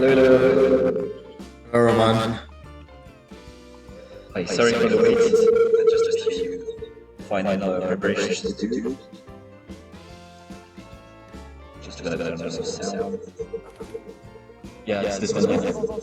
Hello. Hello, Roman. Hi, sorry for the wait. Just a few final preparations to do. Just gonna turn on some sound. Yeah, it's this one.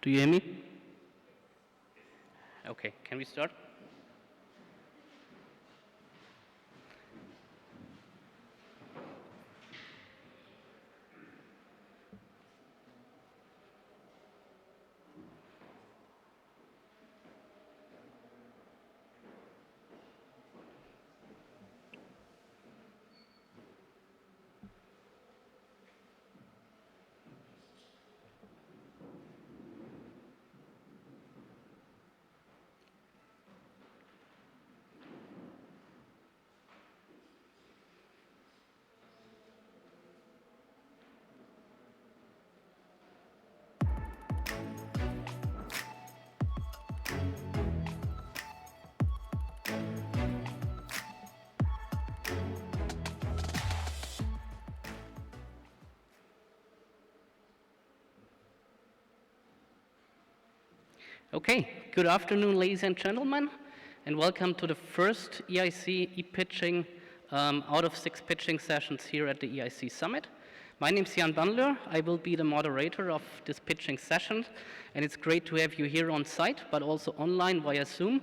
Do you hear me? Okay, can we start? Okay, good afternoon, ladies and gentlemen, and welcome to the first EIC e-pitching out of 6 pitching sessions here at the EIC Summit. My name is Jan Bandler. I will be the moderator of this pitching session, and it's great to have you here on site, but also online via Zoom.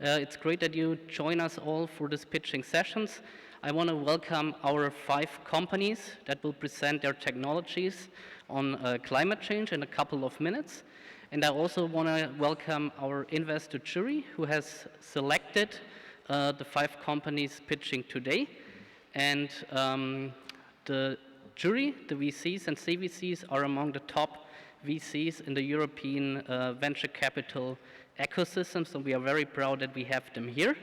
It's great that you join us all for this pitching sessions. I want to welcome our 5 companies that will present their technologies on climate change in a couple of minutes. And I also want to welcome our investor jury who has selected the 5 companies pitching today. And the jury, the VCs and CVCs, are among the top VCs in the European venture capital ecosystem. So we are very proud that we have them here.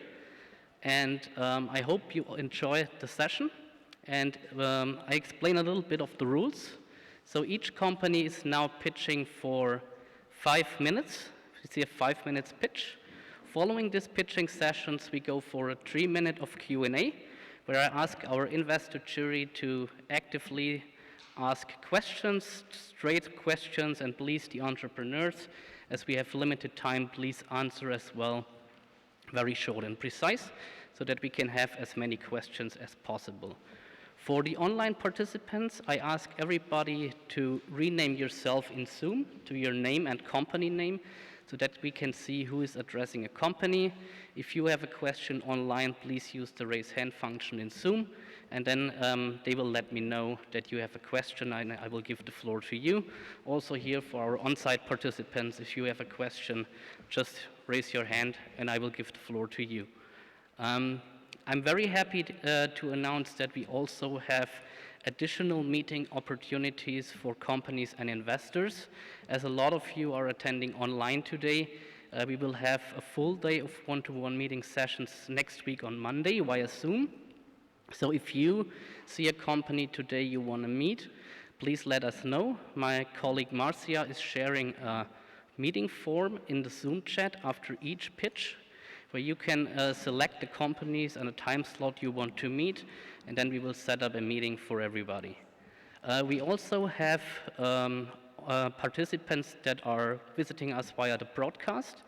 And I hope you enjoy the session. And I explain a little bit of the rules. So each company is now pitching for 5 minutes. You see a 5 minutes pitch. Following these pitching sessions, we go for a 3-minute of Q&A, where I ask our investor jury to actively ask questions, straight questions, and please, the entrepreneurs, as we have limited time, please answer as well, very short and precise, so that we can have as many questions as possible. For the online participants, I ask everybody to rename yourself in Zoom to your name and company name so that we can see who is addressing a company. If you have a question online, please use the raise hand function in Zoom, and then they will let me know that you have a question, and I will give the floor to you. Also here for our on-site participants, if you have a question, just raise your hand and I will give the floor to you. I'm very happy to announce that we also have additional meeting opportunities for companies and investors. As a lot of you are attending online today, we will have a full day of one-to-one meeting sessions next week on Monday via Zoom. So if you see a company today you want to meet, please let us know. My colleague Marcia is sharing a meeting form in the Zoom chat after each pitch, where you can select the companies and a time slot you want to meet, and then we will set up a meeting for everybody. We also have participants that are visiting us via the broadcast.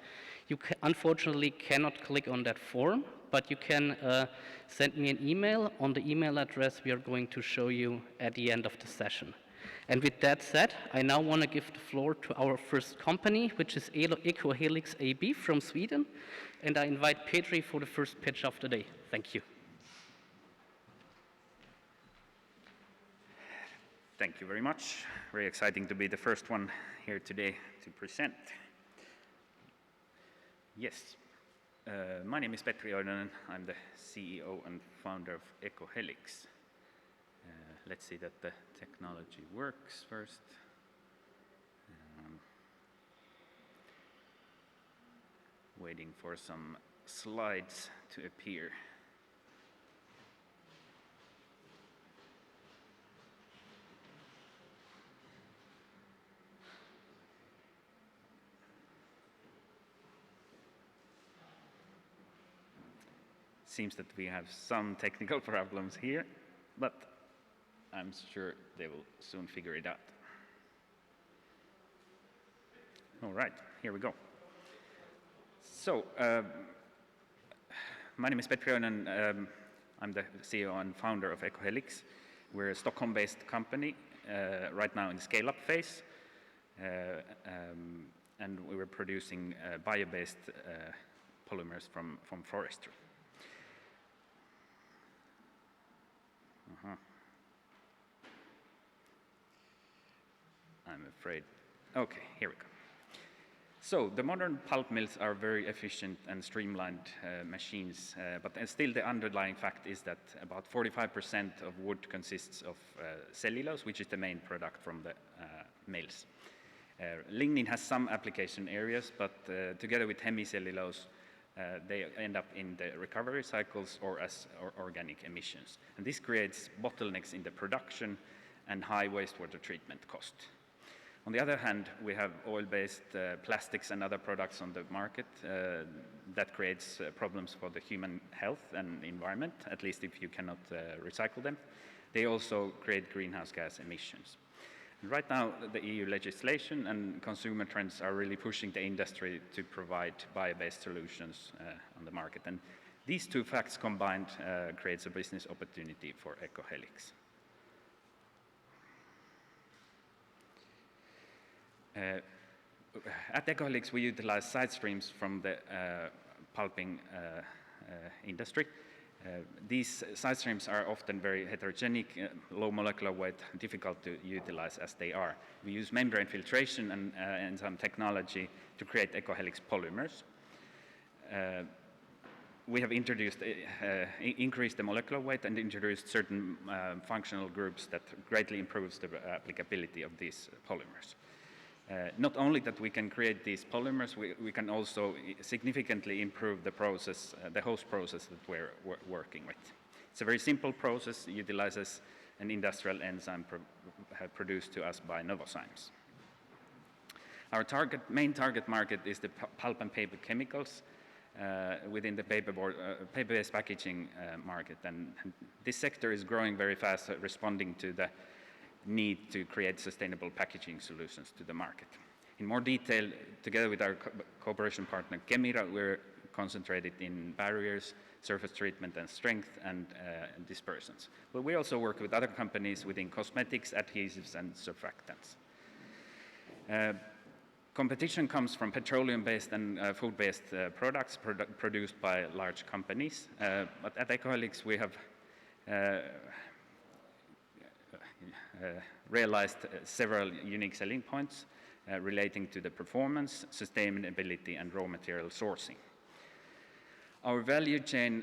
You unfortunately cannot click on that form, but you can send me an email on the email address we are going to show you at the end of the session. And with that said, I now want to give the floor to our first company, which is EcoHelix AB from Sweden. And I invite Petri for the first pitch of the day. Thank you. Thank you very much. Very exciting to be the first one here today to present. Yes, my name is Petri Oinonen. I'm the CEO and founder of EcoHelix. Let's see that the technology works first. Waiting for some slides to appear. Seems that we have some technical problems here, but I'm sure they will soon figure it out. All right, here we go. So, my name is Petri Oinonen. I'm the CEO and founder of EcoHelix. We're a Stockholm-based company right now in the scale-up phase. and we were producing bio-based polymers from forestry. I'm afraid. Okay, here we go. So the modern pulp mills are very efficient and streamlined machines, but still the underlying fact is that about 45% of wood consists of cellulose, which is the main product from the mills. Lignin has some application areas, but together with hemicellulose, they end up in the recovery cycles or as organic emissions. And this creates bottlenecks in the production and high wastewater treatment cost. On the other hand, we have oil-based plastics and other products on the market that creates problems for the human health and environment, at least if you cannot recycle them. They also create greenhouse gas emissions. And right now, the EU legislation and consumer trends are really pushing the industry to provide bio-based solutions on the market. And these two facts combined creates a business opportunity for EcoHelix. At EcoHelix, we utilize side streams from the pulping industry. These side streams are often very heterogenic, low molecular weight, difficult to utilize as they are. We use membrane filtration and enzyme technology to create EcoHelix polymers. We have introduced, increased the molecular weight and introduced certain functional groups that greatly improves the applicability of these polymers. Not only that we can create these polymers, we can also significantly improve the process, the host process that we're working with. It's a very simple process, utilizes an industrial enzyme produced to us by Novozymes. Our main target market is the pulp and paper chemicals within the paper-based packaging market. And this sector is growing very fast, responding to the need to create sustainable packaging solutions to the market. In more detail, together with our cooperation partner Kemira, we're concentrated in barriers, surface treatment and strength, and dispersants. But we also work with other companies within cosmetics, adhesives, and surfactants. Competition comes from petroleum-based and food-based products produced by large companies. But at EcoHelix, we have realized several unique selling points relating to the performance, sustainability, and raw material sourcing. Our value chain,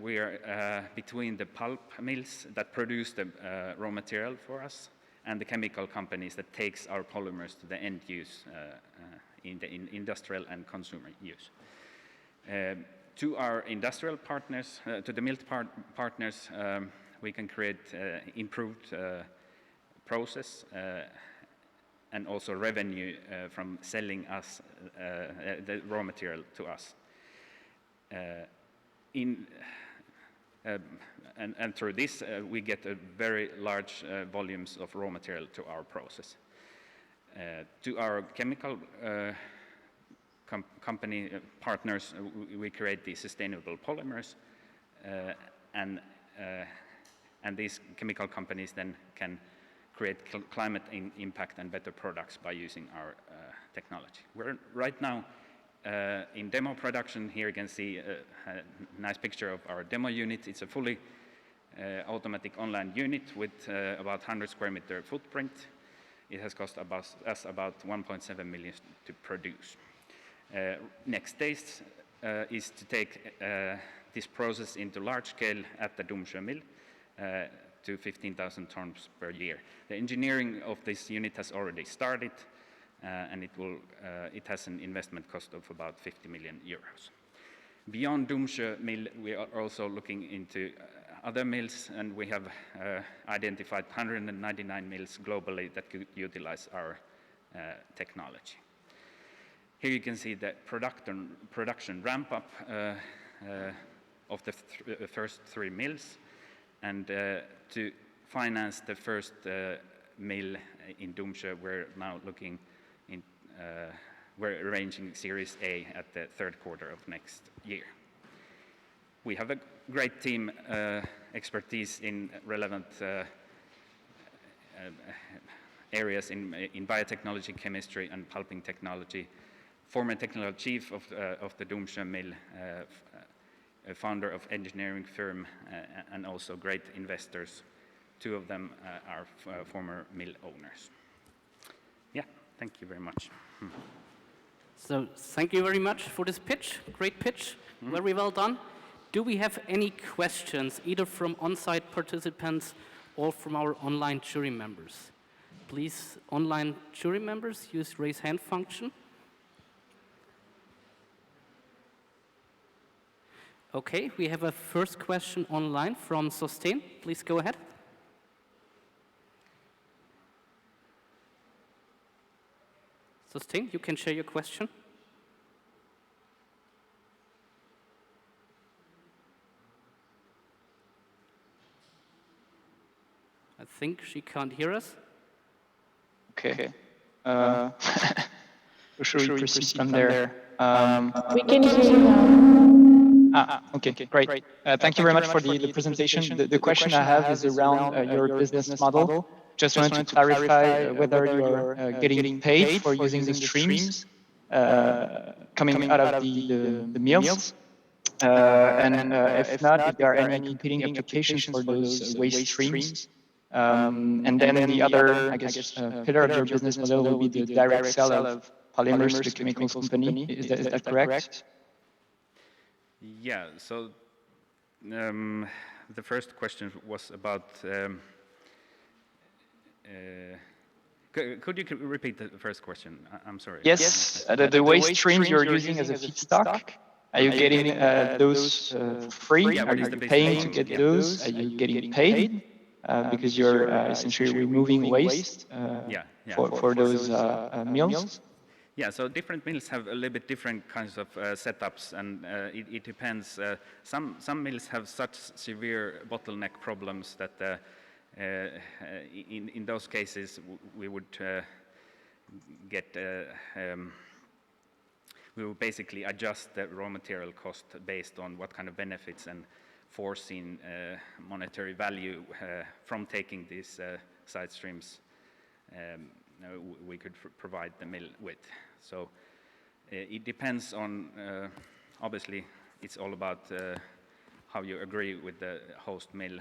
we are between the pulp mills that produce the raw material for us and the chemical companies that takes our polymers to the end use in industrial and consumer use. To our industrial partners, to the mill partners, we can create improved process and also revenue from selling us the raw material to us. And through this, we get a very large volumes of raw material to our process. To our chemical company partners, we create these sustainable polymers, and these chemical companies then can create climate impact and better products by using our technology. We're right now in demo production. Here you can see a nice picture of our demo unit. It's a fully automatic online unit with about 100 square meter footprint. It has cost us about 1.7 million to produce. Next stage is to take this process into large scale at the Domsjö mill to 15,000 tons per year. The engineering of this unit has already started, and it has an investment cost of about 50 million euros. Beyond Domsjö mill, we are also looking into other mills, and we have identified 199 mills globally that could utilize our technology. Here you can see the production ramp up of the first 3 mills, and to finance the first mill in Domsjö, we're now looking in, we're arranging Series A at the 3rd quarter of next year. We have a great team, expertise in relevant areas in biotechnology, chemistry, and pulping technology. Former technical chief of the Domsjö mill, a founder of engineering firm, and also great investors. Two of them are former mill owners. Yeah, thank you very much. So thank you very much for this pitch. Great pitch. Very well done. Do we have any questions, either from on-site participants or from our online jury members? Please, online jury members, use raise hand function. Okay, we have a first question online from Sustain. Please go ahead. Sustain, you can share your question. I think she can't hear us. Okay. Should we proceed from there? We can hear you now. Okay, great. Thank you very much for the presentation. The question I have is around your business model. Just wanted to clarify whether you're getting paid for using the streams coming out of the mills. And if not, if there are any competing applications for those waste streams. And then the other, I guess, pillar of your business model will be the direct sale of polymers to the chemicals company. Is that correct? Yeah, so the first question was about, could you repeat the first question? I'm sorry. Yes, the waste streams you're using as a feedstock, are you getting those for free? Are you paying to get those? Are you getting paid? Because you're essentially removing waste for those mills? Yeah, so different mills have a little bit different kinds of setups, and it depends. Some mills have such severe bottleneck problems that in those cases we would we will basically adjust the raw material cost based on what kind of benefits and foreseen monetary value from taking these side streams we could provide the mill with. So it depends on, obviously, it's all about how you agree with the host mill,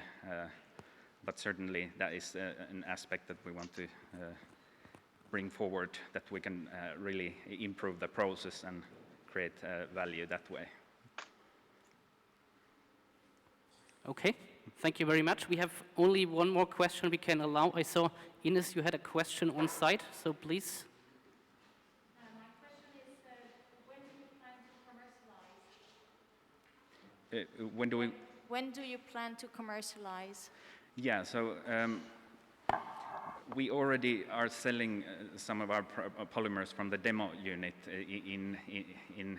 but certainly that is an aspect that we want to bring forward, that we can really improve the process and create value that way. Okay, thank you very much. We have only one more question we can allow. I saw, Ines, you had a question on site, so please. My question is, when do you plan to commercialize? When do you plan to commercialize? Yeah, so we already are selling some of our polymers from the demo unit in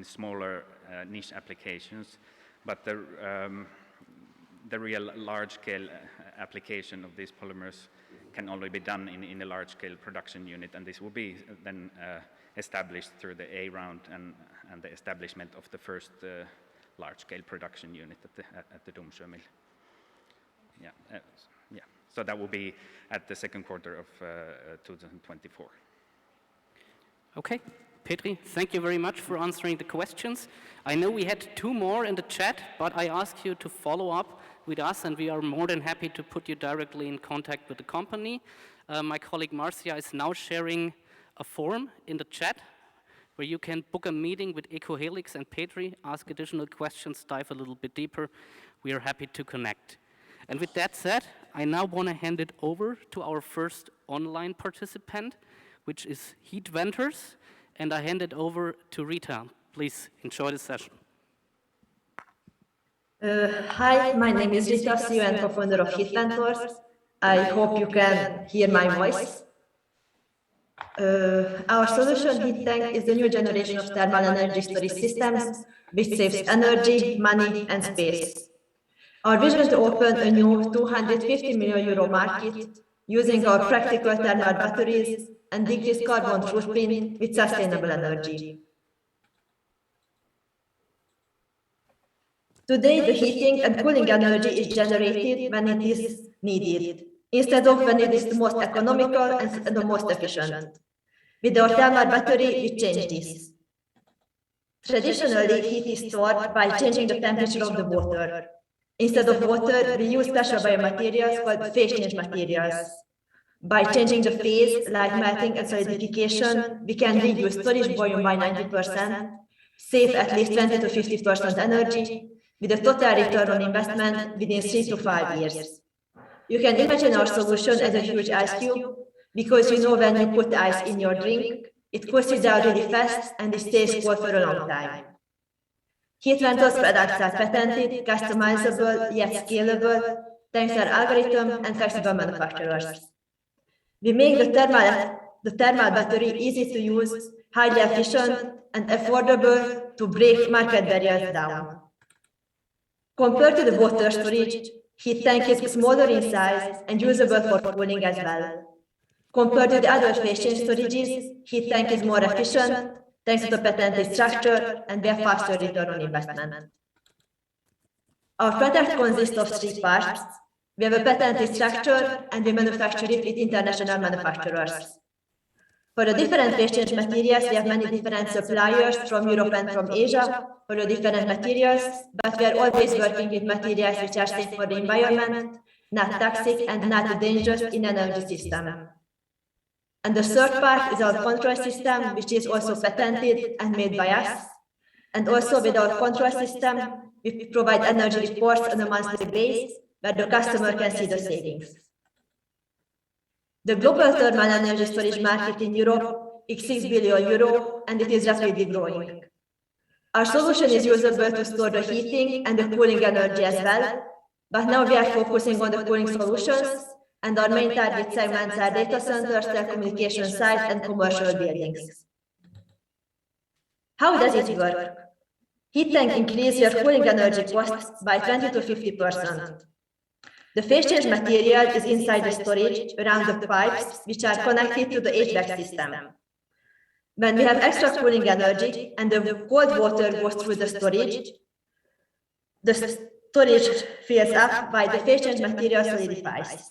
smaller niche applications, but the real large-scale application of these polymers can only be done in a large-scale production unit, and this will be then established through the A round and the establishment of the first large-scale production unit at the Domsjö mill. Yeah, so that will be at the second quarter of 2024. Okay. Petri, thank you very much for answering the questions. I know we had two more in the chat, but I ask you to follow up with us, and we are more than happy to put you directly in contact with the company. My colleague Marcia is now sharing a form in the chat where you can book a meeting with EcoHelix and Petri, ask additional questions, dive a little bit deeper. We are happy to connect. And with that said, I now want to hand it over to our first online participant, which is Heat Venters. And I hand it over to Rita. Please enjoy the session. Hi, my name is Rita, CEO and co-founder of Heat Venters. I hope you can hear my voice. Our solution, Heat Tank, is the new generation of thermal energy storage systems, which saves energy, money, and space. Our vision to open a new €250 million market using our practical thermal batteries and decrease carbon footprint with sustainable energy. Today, the heating and cooling energy is generated when it is needed. Instead of when it is the most economical and the most efficient. With our thermal battery, we change this. Traditionally, heat is stored by changing the temperature of the water. Instead of water, we use special biomaterials called phase change materials. By changing the phase, like melting and solidification, we can reduce storage volume by 90%, save at least 20 to 50% energy, with a total return on investment within 3 to 5 years. You can imagine our solution as a huge ice cube, because you know when you put ice in your drink, it cools you down really fast and it stays cold for a long time. Heat Ventil's products are patented, customizable, yet scalable, thanks to our algorithm and flexible manufacturers. We make the thermal battery easy to use, highly efficient, and affordable to break market barriers down. Compared to the water storage, heat tank is smaller in size and usable for cooling as well. Compared to the other phase change storages, heat tank is more efficient, thanks to the patented structure, and we have faster return on investment. Our product consists of 3 parts. We have a patented structure, and we manufacture it with international manufacturers. For the different phase change materials, we have many different suppliers from Europe and from Asia for the different materials, but we are always working with materials which are safe for the environment, not toxic, and not dangerous in an energy system. And the third part is our control system, which is also patented and made by us. And also with our control system, we provide energy reports on a monthly basis, where the customer can see the savings. The global thermal energy storage market in Europe is €6 billion, and it is rapidly growing. Our solution is usable to store the heating and the cooling energy as well, but now we are focusing on the cooling solutions, and our main target segments are data centers, telecommunication sites, and commercial buildings. How does it work? Heat tank increases your cooling energy costs by 20 to 50%. The phase change material is inside the storage around the pipes, which are connected to the HVAC system. When we have extra cooling energy and the cold water goes through the storage fills up while the phase change material solidifies.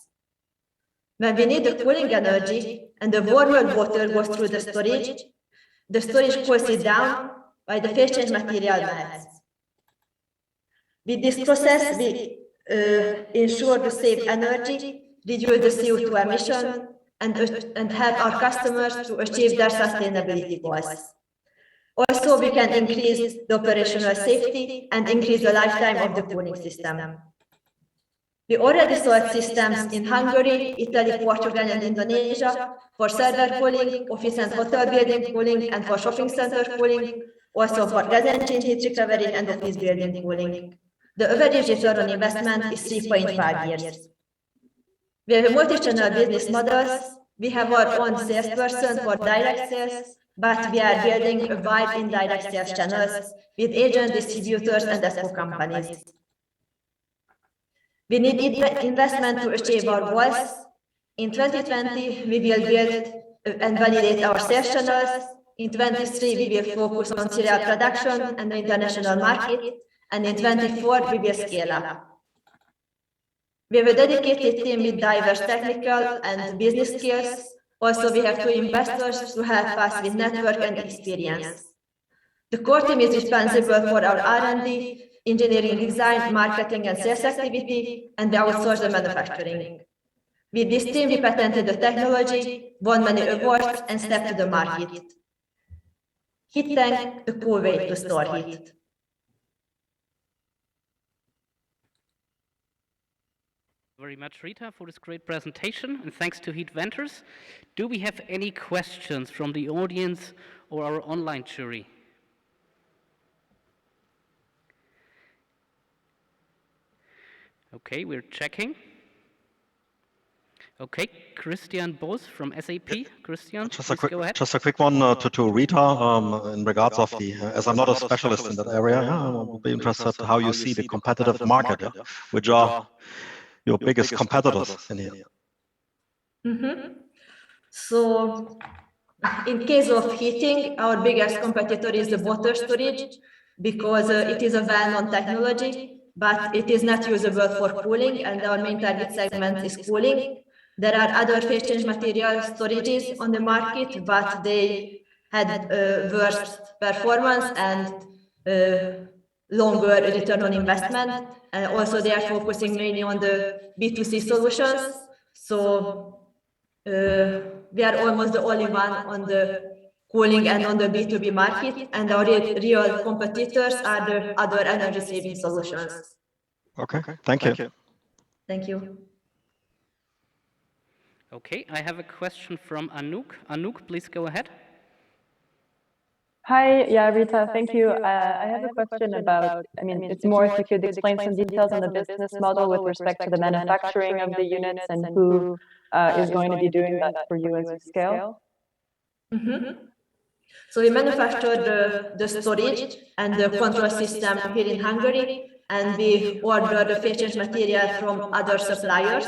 When we need the cooling energy and the warmer water goes through the storage cools it down while the phase change material melts. With this process, we ensure to save energy, reduce the CO2 emission, and help our customers to achieve their sustainability goals. Also, we can increase the operational safety and increase the lifetime of the cooling system. We already sold systems in Hungary, Italy, Portugal, and Indonesia for server cooling, office and hotel building cooling, and for shopping center cooling, also for gas engine heat recovery and office building cooling. The average return on investment is 3.5 years. We have a multi-channel business models. We have our own salesperson for direct sales, but we are building a wide indirect sales channels with agent distributors and ESCO companies. We need investment to achieve our goals. In 2020, we will build and validate our sales channels. In 2023, we will focus on serial production and the international market. And in 2024, we will scale up. We have a dedicated team with diverse technical and business skills. Also, we have 2 investors to help us with network and experience. The core team is responsible for our R&D, engineering design, marketing, and sales activity, and we outsource the manufacturing. With this team, we patented the technology, won many awards, and stepped to the market. Heat tank, the cool way to store heat. Very much, Rita, for this great presentation, and thanks to Heat Venters. Do we have any questions from the audience or our online jury? Okay, we're checking. Okay, Christian Bose from SAP. Christian, please go ahead. Just a quick one to Rita in regards of the, as I'm not a specialist in that area, I will be interested how you see the competitive market, which are your biggest competitors in here. So, in case of heating, our biggest competitor is the water storage, because it is a well-known technology, but it is not usable for cooling, and our main target segment is cooling. There are other phase change material storages on the market, but they had worse performance and longer return on investment. And also they are focusing mainly on the B2C solutions. So we are almost the only one on the cooling and on the B2B market, and our real competitors are the other energy saving solutions. Okay, thank you. Thank you. Okay, I have a question from Anouk. Anouk, please go ahead. Hi, yeah, Rita, thank you. I have a question about, it's more if you could explain some details on the business model with respect to the manufacturing of the units and who is going to be doing that for you as you scale. So we manufacture the storage and the control system here in Hungary, and we order the phase change material from other suppliers.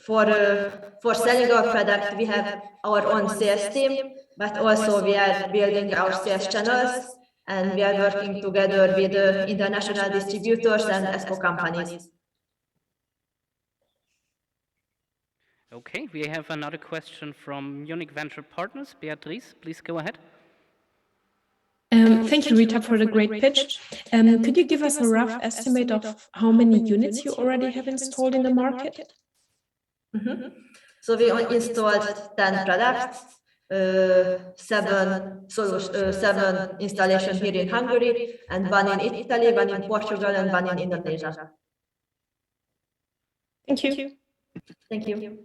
For selling our product, we have our own sales team, but also we are building our sales channels, and we are working together with the international distributors and ESCO companies. Okay, we have another question from Munich Venture Partners. Beatrice, please go ahead. Thank you, Rita, for the great pitch. Could you give us a rough estimate of how many units you already have installed in the market? So we installed 10 products, 7 installations here in Hungary, and 1 in Italy, 1 in Portugal, and 1 in Indonesia. Thank you. Thank you.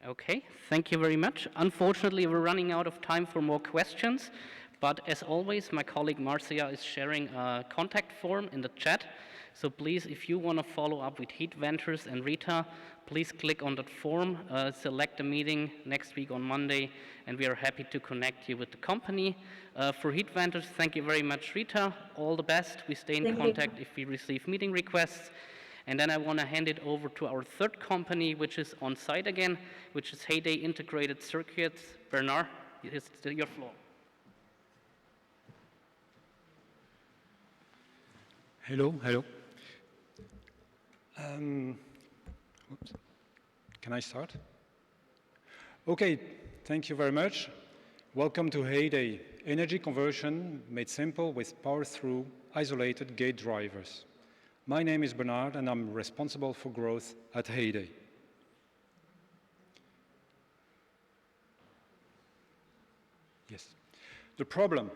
Okay, thank you very much. Unfortunately, we're running out of time for more questions, but as always, my colleague Marcia is sharing a contact form in the chat. So please, if you want to folloh up with Heat Ventures and Rita, please click on that form, select a meeting next week on Monday, and we are happy to connect you with the company. For Heat Ventures, thank you very much, Rita. All the best. We stay in contact if we receive meeting requests. And then I want to hand it over to our third company, which is on site again, which is Heyday Integrated Circuits. Bernard, it's your floor. Hello. Can I start? Okay, thank you very much. Welcome to Heyday, energy conversion made simple with power-through isolated gate drivers. My name is Bernard, and I'm responsible for growth at Heyday. Yes. The problem: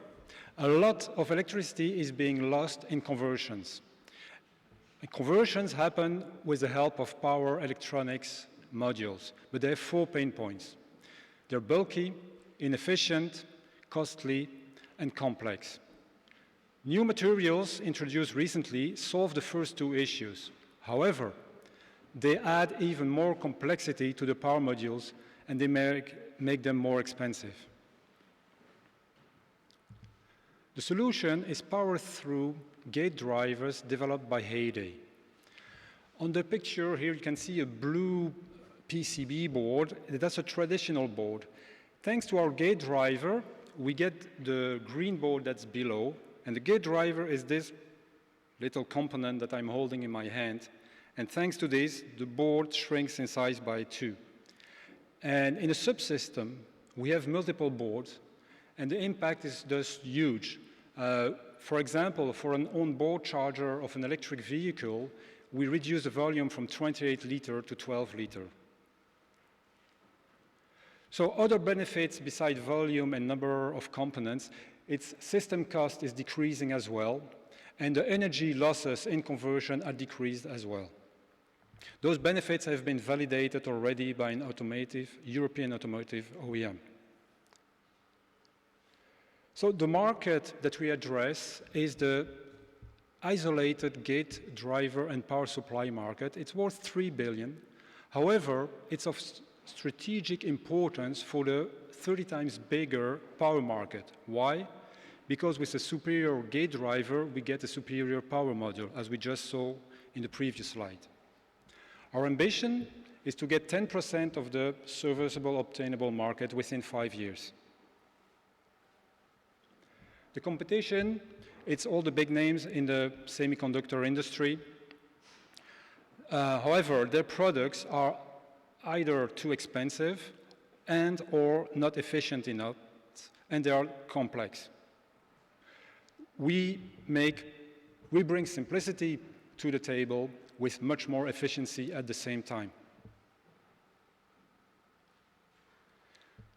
a lot of electricity is being lost in conversions. And conversions happen with the help of power electronics modules, but they have 4 pain points. They're bulky, inefficient, costly, and complex. New materials introduced recently solve the first 2 issues. However, they add even more complexity to the power modules, and they make them more expensive. The solution is power-through gate drivers developed by Heyday. On the picture here, you can see a blue PCB board. That's a traditional board. Thanks to our gate driver, we get the green board that's below, and the gate driver is this little component that I'm holding in my hand. And thanks to this, the board shrinks in size by 2. And in a subsystem, we have multiple boards, and the impact is thus huge. For example, for an on-board charger of an electric vehicle, we reduce the volume from 28 liter to 12 liter. So other benefits besides volume and number of components, its system cost is decreasing as well, and the energy losses in conversion are decreased as well. Those benefits have been validated already by an European automotive OEM. So the market that we address is the isolated gate driver and power supply market. It's worth 3 billion. However, it's of strategic importance for the 30 times bigger power market. Why? Because with a superior gate driver, we get a superior power module, as we just saw in the previous slide. Our ambition is to get 10% of the serviceable obtainable market within 5 years. The competition, it's all the big names in the semiconductor industry. However, their products are either too expensive and or not efficient enough, and they are complex. We bring simplicity to the table with much more efficiency at the same time.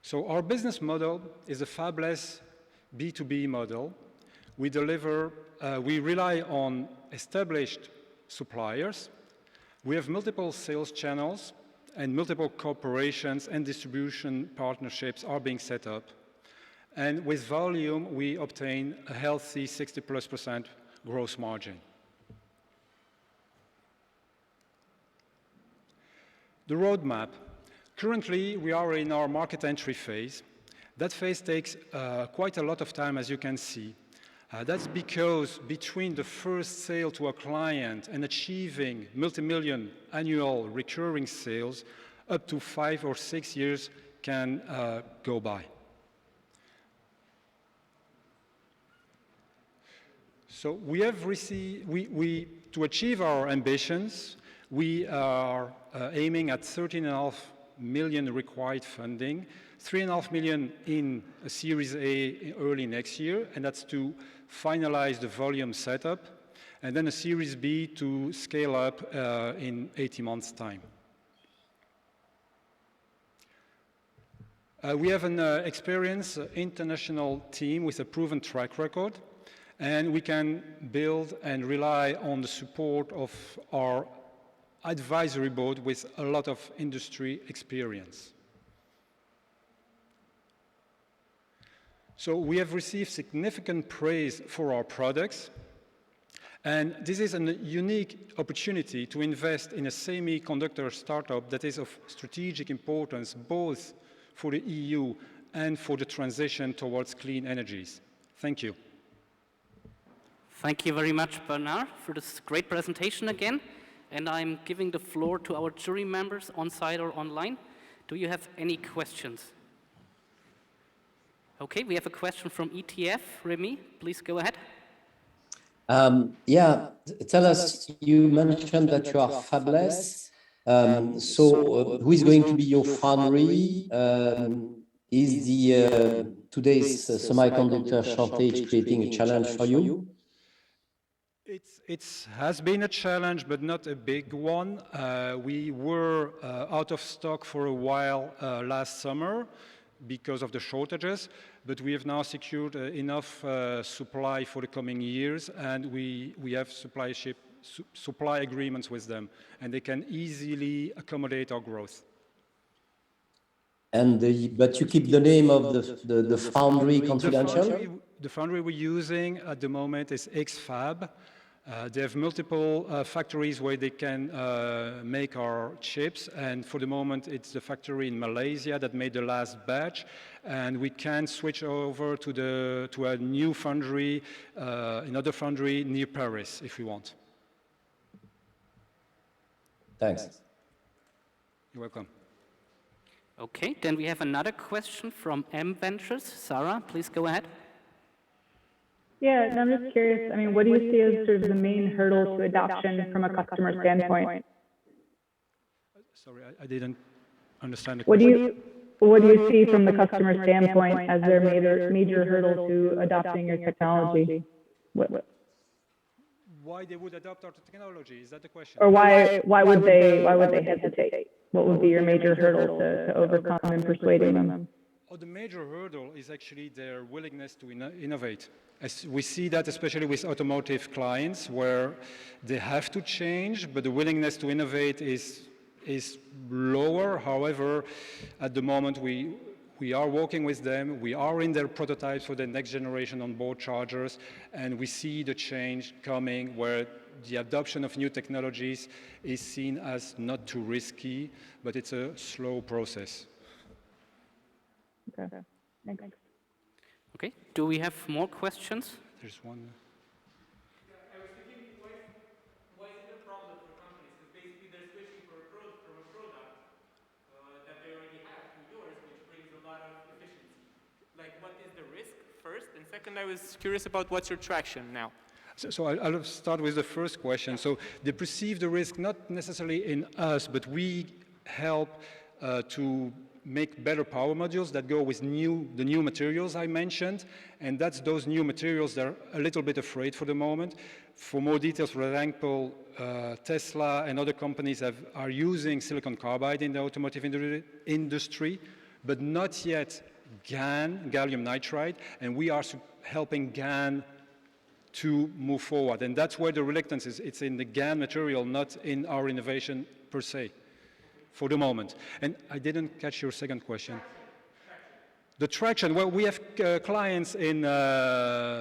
So our business model is a fabless B2B model. We rely on established suppliers. We have multiple sales channels, and multiple corporations and distribution partnerships are being set up. And with volume, we obtain a healthy 60+% gross margin. The roadmap. Currently, we are in our market entry phase. That phase takes quite a lot of time, as you can see. That's because between the first sale to a client and achieving multi-million annual recurring sales, up to 5 or 6 years can go by. So to achieve our ambitions, we are aiming at 13.5 million required funding, 3.5 million in a Series A early next year, and that's to finalize the volume setup, and then a Series B to scale up in 18 months' time. We have an experienced international team with a proven track record, and we can build and rely on the support of our advisory board with a lot of industry experience. So we have received significant praise for our products, and this is a unique opportunity to invest in a semiconductor startup that is of strategic importance both for the EU and for the transition towards clean energies. Thank you. Thank you very much, Bernard, for this great presentation again. And I'm giving the floor to our jury members on-site or online. Do you have any questions? Okay, we have a question from ETF. Remy, please go ahead. Yeah, tell us, you mentioned that you are fabless. So who is going to be your foundry? Is today's semiconductor shortage creating a challenge for you? It has been a challenge, but not a big one. We were out of stock for a while last summer because of the shortages, but we have now secured enough supply for the coming years, and we have supply agreements with them, and they can easily accommodate our growth. And but you keep the name of the foundry confidential? The foundry we're using at the moment is X-Fab. They have multiple factories where they can make our chips, and for the moment it's the factory in Malaysia that made the last batch, and we can switch over to a new foundry, another foundry near Paris if we want. Thanks. You're welcome. Okay, then we have another question from M Ventures. Sarah, please go ahead. Yeah, and I'm just curious, I mean, what do you see as sort of the main hurdle to adoption from a customer standpoint? Sorry, I didn't understand the question. What do you see from the customer standpoint as their major hurdle to adopting your technology? Why they would adopt our technology? Is that the question? Or why would they hesitate? What would be your major hurdle to overcome in persuading them? Oh, the major hurdle is actually their willingness to innovate. As we see that especially with automotive clients, where they have to change, but the willingness to innovate is lower. However, at the moment we are working with them, we are in their prototypes for the next generation onboard chargers, and we see the change coming where the adoption of new technologies is seen as not too risky, but it's a slow process. Okay, thanks. Okay, do we have more questions? There's one. I was thinking, why is it a problem for companies? Because basically they're switching from a product that they already have to yours, which brings a lot of efficiency. Like, what is the risk, first? And second, I was curious about what's your traction now? So I'll start with the first question. So they perceive the risk not necessarily in us, but we help to make better power modules that go with the new materials I mentioned, and that's those new materials that are a little bit afraid for the moment. For more details, for example, Tesla and other companies are using silicon carbide in the automotive industry, but not yet GaN, gallium nitride, and we are helping GaN to move forward. And that's where the reluctance is. It's in the GaN material, not in our innovation per se, for the moment. And I didn't catch your second question. The traction, well, we have clients in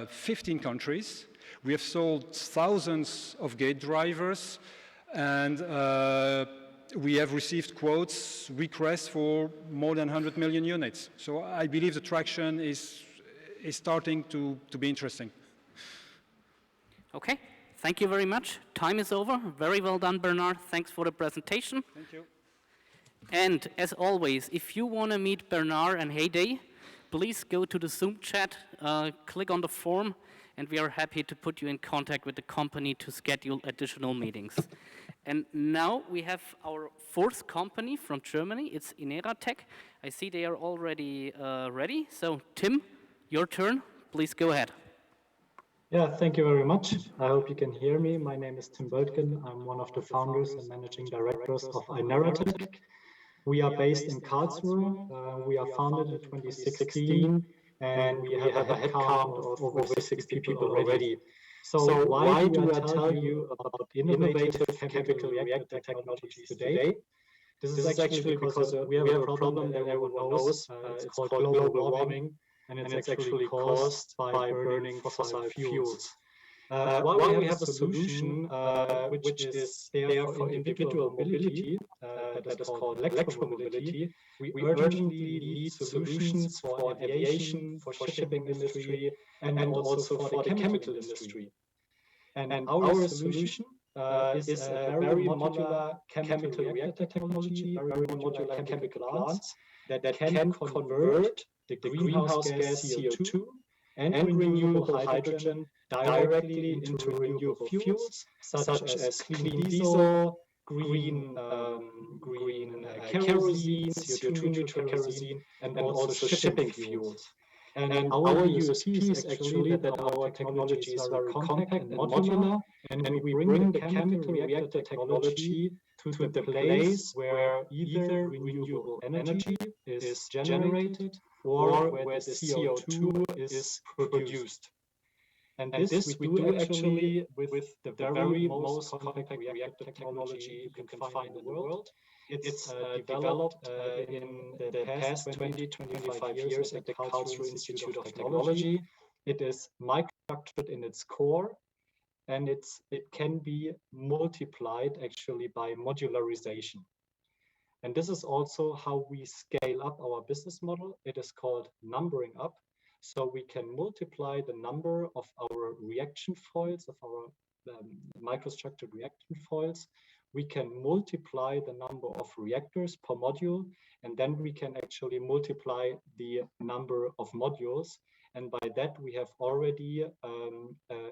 15 countries. We have sold thousands of gate drivers, and we have received quotes, requests for more than 100 million units. So I believe the traction is starting to be interesting. Okay, thank you very much. Time is over. Very well done, Bernard. Thanks for the presentation. Thank you. And as always, if you want to meet Bernard and Heyday, please go to the Zoom chat, click on the form, and we are happy to put you in contact with the company to schedule additional meetings. And now we have our fourth company from Germany. It's Ineratech. I see they are already ready. So Tim, your turn. Please go ahead. Yeah, thank you very much. I hope you can hear me. My name is Tim Böltgen. I'm one of the founders and managing directors of Ineratech. We are based in Karlsruhe. We are founded in 2016, and we have a headcount of over 60 people already. So why do I tell you about innovative chemical reactor technologies today? This is actually because we have a problem that everyone knows. It's called global warming, and it's actually caused by burning fossil fuels. While we have a solution which is there for individual mobility, that is called electromobility, we urgently need solutions for aviation, for shipping industry, and also for the chemical industry. And our solution is a very modular chemical reactor technology, very modular chemical plants that can convert the greenhouse gas CO2 and renewable hydrogen directly into renewable fuels, such as clean diesel, green kerosene, CO2 neutral kerosene, and also shipping fuels. And our USP is actually that our technology is very compact and modular, and we bring the chemical reactor technology to the place where either renewable energy is generated or where the CO2 is produced. And this we do actually with the very most compact reactor technology you can find in the world. It's developed in the past 20-25 years at the Karlsruhe Institute of Technology. It is microstructured in its core, and it can be multiplied actually by modularization. And this is also how we scale up our business model. It is called numbering up. So we can multiply the number of our reaction foils, of our microstructured reaction foils. We can multiply the number of reactors per module, and then we can actually multiply the number of modules. And by that, we have already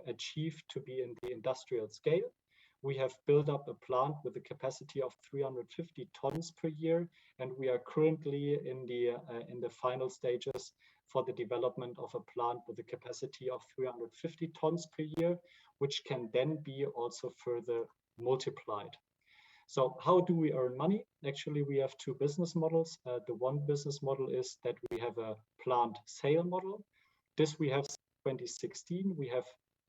achieved to be in the industrial scale. We have built up a plant with a capacity of 350 tons per year, and we are currently in the final stages for the development of a plant with a capacity of 350 tons per year, which can then be also further multiplied. So how do we earn money? Actually, we have two business models. The one business model is that we have a plant sale model. This we have since 2016. We have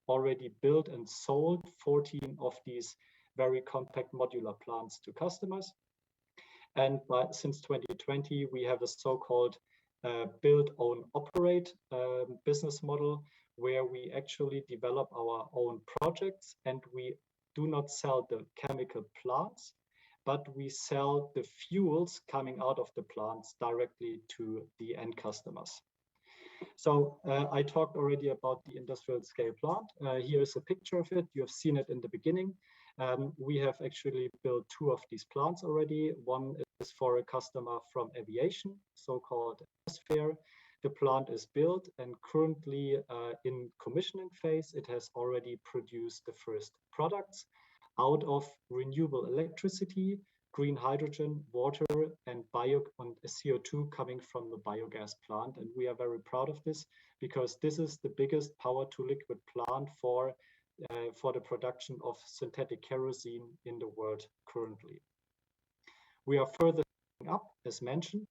already built and sold 14 of these very compact modular plants to customers. And since 2020, we have a so-called build, own, operate business model, where we actually develop our own projects, and we do not sell the chemical plants, but we sell the fuels coming out of the plants directly to the end customers. So I talked already about the industrial scale plant. Here is a picture of it. You have seen it in the beginning. We have actually built two of these plants already. One is for a customer from aviation, so-called Atmosphere. The plant is built and currently in commissioning phase. It has already produced the first products out of renewable electricity. green hydrogen, water, and CO2 coming from the biogas plant. And we are very proud of this because this is the biggest power-to-liquid plant for the production of synthetic kerosene in the world currently. We are further up, as mentioned.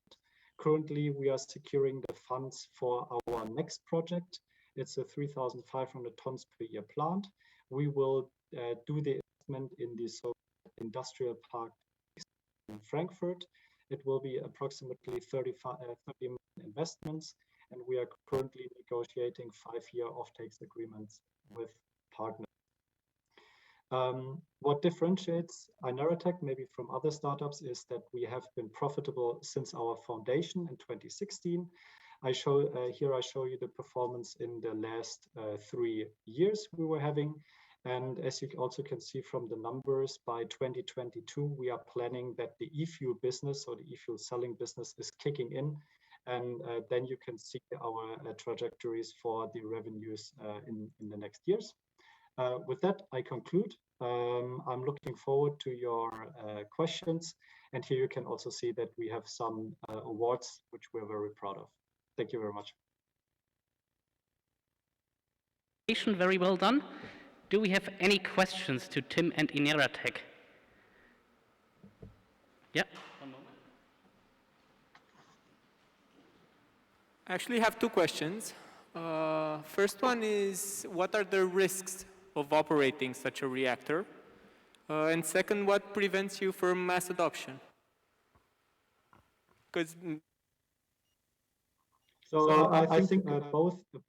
Currently, we are securing the funds for our next project. It's a 3,500 tons per year plant. We will do the investment in the industrial park in Frankfurt. It will be approximately 30 million investments, and we are currently negotiating 5-year offtakes agreements with partners. What differentiates Ineratech maybe from other startups is that we have been profitable since our foundation in 2016. Here I show you the performance in the last 3 years we were having. And as you also can see from the numbers, by 2022, we are planning that the e-fuel business or the e-fuel selling business is kicking in. And then you can see our trajectories for the revenues in the next years. With that, I conclude. I'm looking forward to your questions. And here you can also see that we have some awards, which we're very proud of. Thank you very much. Very well done. Do we have any questions to Tim and Ineratech? Yeah. One moment. I actually have 2 questions. First one is, what are the risks of operating such a reactor? And second, what prevents you from mass adoption? Because I think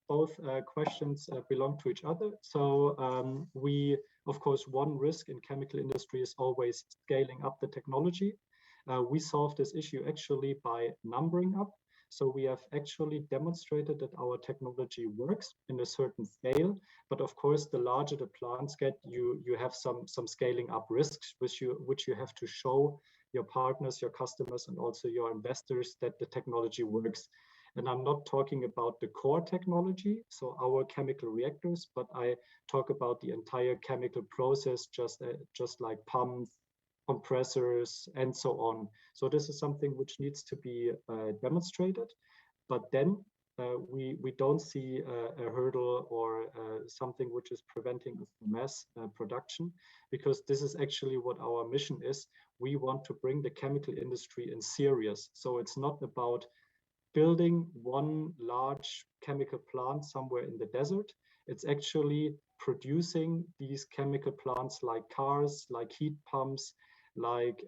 both questions belong to each other. So we, of course, one risk in chemical industry is always scaling up the technology. We solved this issue actually by numbering up. So we have actually demonstrated that our technology works in a certain scale. But of course, the larger the plants get, you have some scaling up risks, which you have to show your partners, your customers, and also your investors that the technology works. And I'm not talking about the core technology, so our chemical reactors, but I talk about the entire chemical process, just like pumps, compressors, and so on. So this is something which needs to be demonstrated, but then we don't see a hurdle or something which is preventing us from mass production, because this is actually what our mission is. We want to bring the chemical industry in serious. So it's not about building one large chemical plant somewhere in the desert. It's actually producing these chemical plants like cars, like heat pumps, like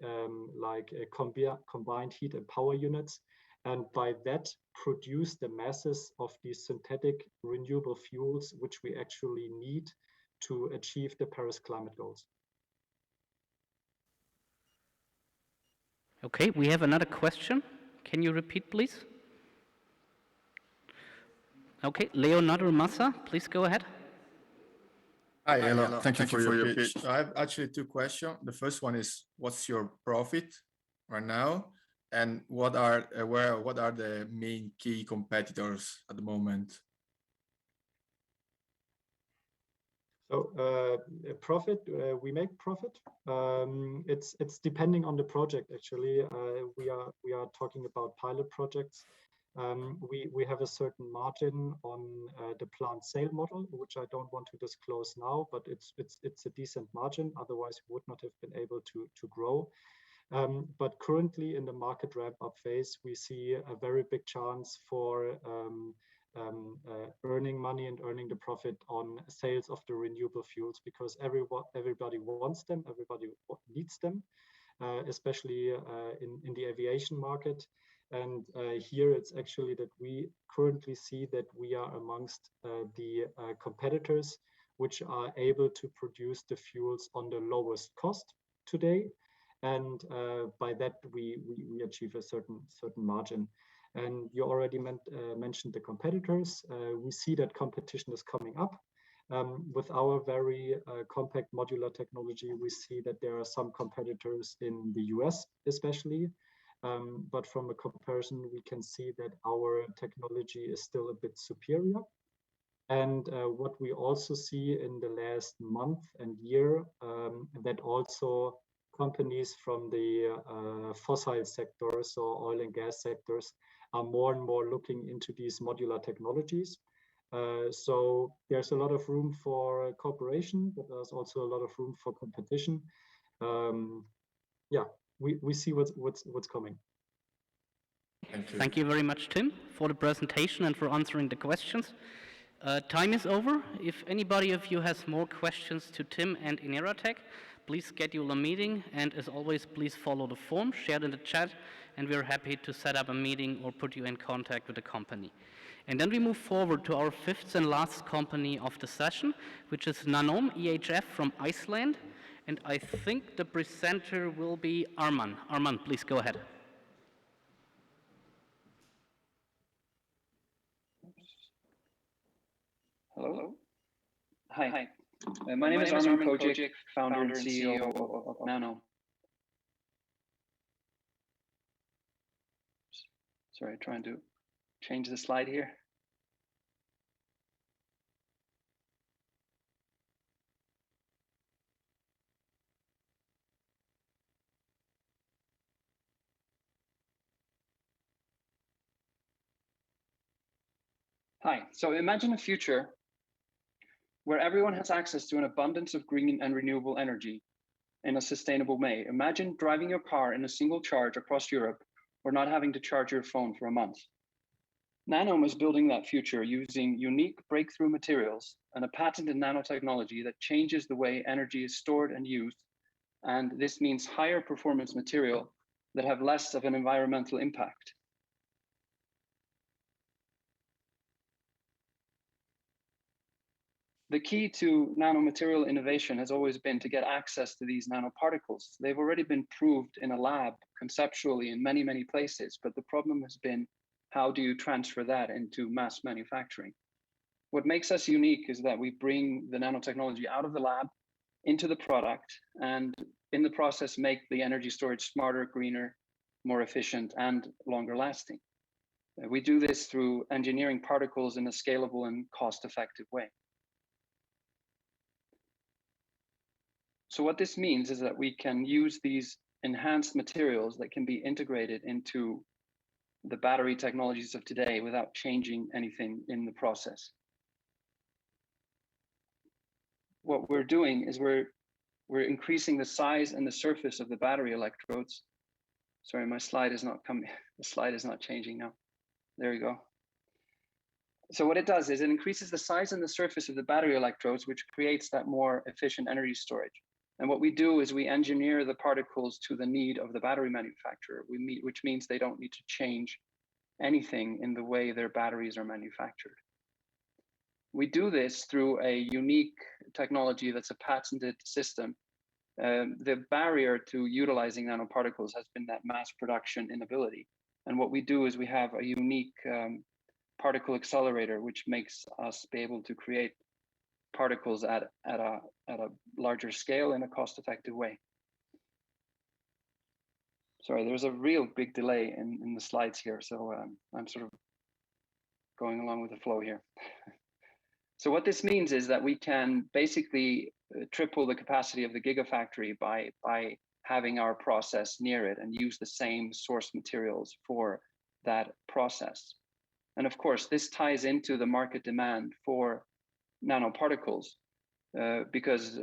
combined heat and power units, and by that produce the masses of these synthetic renewable fuels which we actually need to achieve the Paris climate goals. Okay, we have another question. Can you repeat, please? Okay, Leonardo Massa, please go ahead. Hi, hello. Thank you for your pitch. I have actually 2 questions. The first one is, what's your profit right now, and what are the main key competitors at the moment? So profit, we make profit. It's depending on the project. Actually, we are talking about pilot projects. We have a certain margin on the plant sale model, which I don't want to disclose now, but it's a decent margin. Otherwise, we would not have been able to grow. But currently in the market ramp-up phase, we see a very big chance for earning money and earning the profit on sales of the renewable fuels, because everybody wants them, everybody needs them, especially in the aviation market. And here it's actually that we currently see that we are amongst the competitors which are able to produce the fuels on the lowest cost today. And by that, we achieve a certain margin. And you already mentioned the competitors. We see that competition is coming up. With our very compact modular technology, we see that there are some competitors in the US especially. But from a comparison, we can see that our technology is still a bit superior. And what we also see in the last month and year, that also companies from the fossil sectors, so oil and gas sectors, are more and more looking into these modular technologies. So there's a lot of room for cooperation, but there's also a lot of room for competition. Yeah, we see what's coming. Thank you very much, Tim, for the presentation and for answering the questions. Time is over. If anybody of you has more questions to Tim and Ineratech, please schedule a meeting, and as always, please follow the form shared in the chat, and we're happy to set up a meeting or put you in contact with the company. And then we move forward to our fifth and last company of the session, which is Nanom EHF from Iceland, and I think the presenter will be Arman. Arman, please go ahead. Hello. Hi. My name is Arman Kojic, founder and CEO of Nanom. Sorry, trying to change the slide here. Hi. So imagine a future where everyone has access to an abundance of green and renewable energy in a sustainable way. Imagine driving your car in a single charge across Europe or not having to charge your phone for a month. Nanom is building that future using unique breakthrough materials and a patented nanotechnology that changes the way energy is stored and used. And this means higher performance material that have less of an environmental impact. The key to nanomaterial innovation has always been to get access to these nanoparticles. They've already been proved in a lab conceptually in many, many places, but the problem has been, how do you transfer that into mass manufacturing? What makes us unique is that we bring the nanotechnology out of the lab into the product, and in the process make the energy storage smarter, greener, more efficient, and longer lasting. We do this through engineering particles in a scalable and cost-effective way. So what this means is that we can use these enhanced materials that can be integrated into the battery technologies of today without changing anything in the process. What we're doing is we're increasing the size and the surface of the battery electrodes. Sorry, my slide is not coming. The slide is not changing now. There we go. So what it does is it increases the size and the surface of the battery electrodes, which creates that more efficient energy storage. And what we do is we engineer the particles to the need of the battery manufacturer, which means they don't need to change anything in the way their batteries are manufactured. We do this through a unique technology that's a patented system. The barrier to utilizing nanoparticles has been that mass production inability. And what we do is we have a unique particle accelerator, which makes us be able to create particles at a larger scale in a cost-effective way. Sorry, there's a real big delay in the slides here, so I'm sort of going along with the flow here. So what this means is that we can basically triple the capacity of the gigafactory by having our process near it and use the same source materials for that process. And of course, this ties into the market demand for nanoparticles because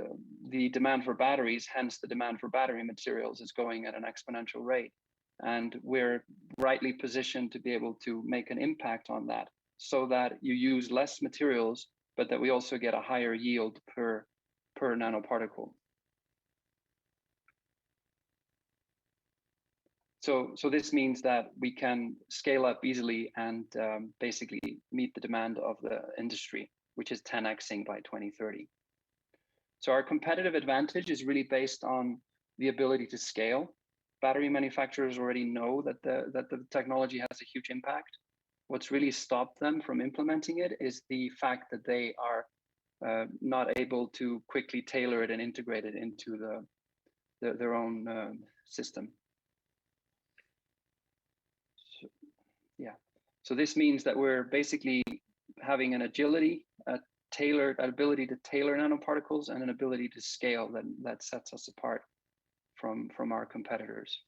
the demand for batteries, hence the demand for battery materials, is going at an exponential rate. And we're rightly positioned to be able to make an impact on that so that you use less materials, but that we also get a higher yield per nanoparticle. So this means that we can scale up easily and basically meet the demand of the industry, which is 10xing by 2030. So our competitive advantage is really based on the ability to scale. Battery manufacturers already know that the technology has a huge impact. What's really stopped them from implementing it is the fact that they are not able to quickly tailor it and integrate it into their own system. So, yeah. So this means that we're basically having an agility, an ability to tailor nanoparticles, and an ability to scale that sets us apart from our competitors.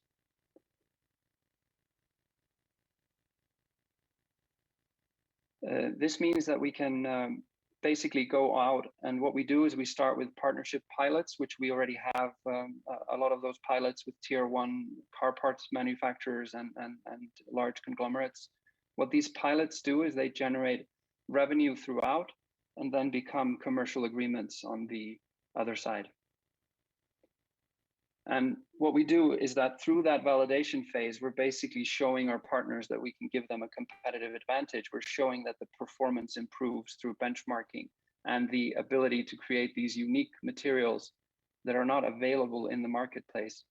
This means that we can basically go out, and what we do is we start with partnership pilots, which we already have a lot of those pilots with tier 1 car parts manufacturers and large conglomerates. What these pilots do is they generate revenue throughout and then become commercial agreements on the other side. And what we do is that through that validation phase, we're basically showing our partners that we can give them a competitive advantage. We're showing that the performance improves through benchmarking and the ability to create these unique materials that are not available in the marketplace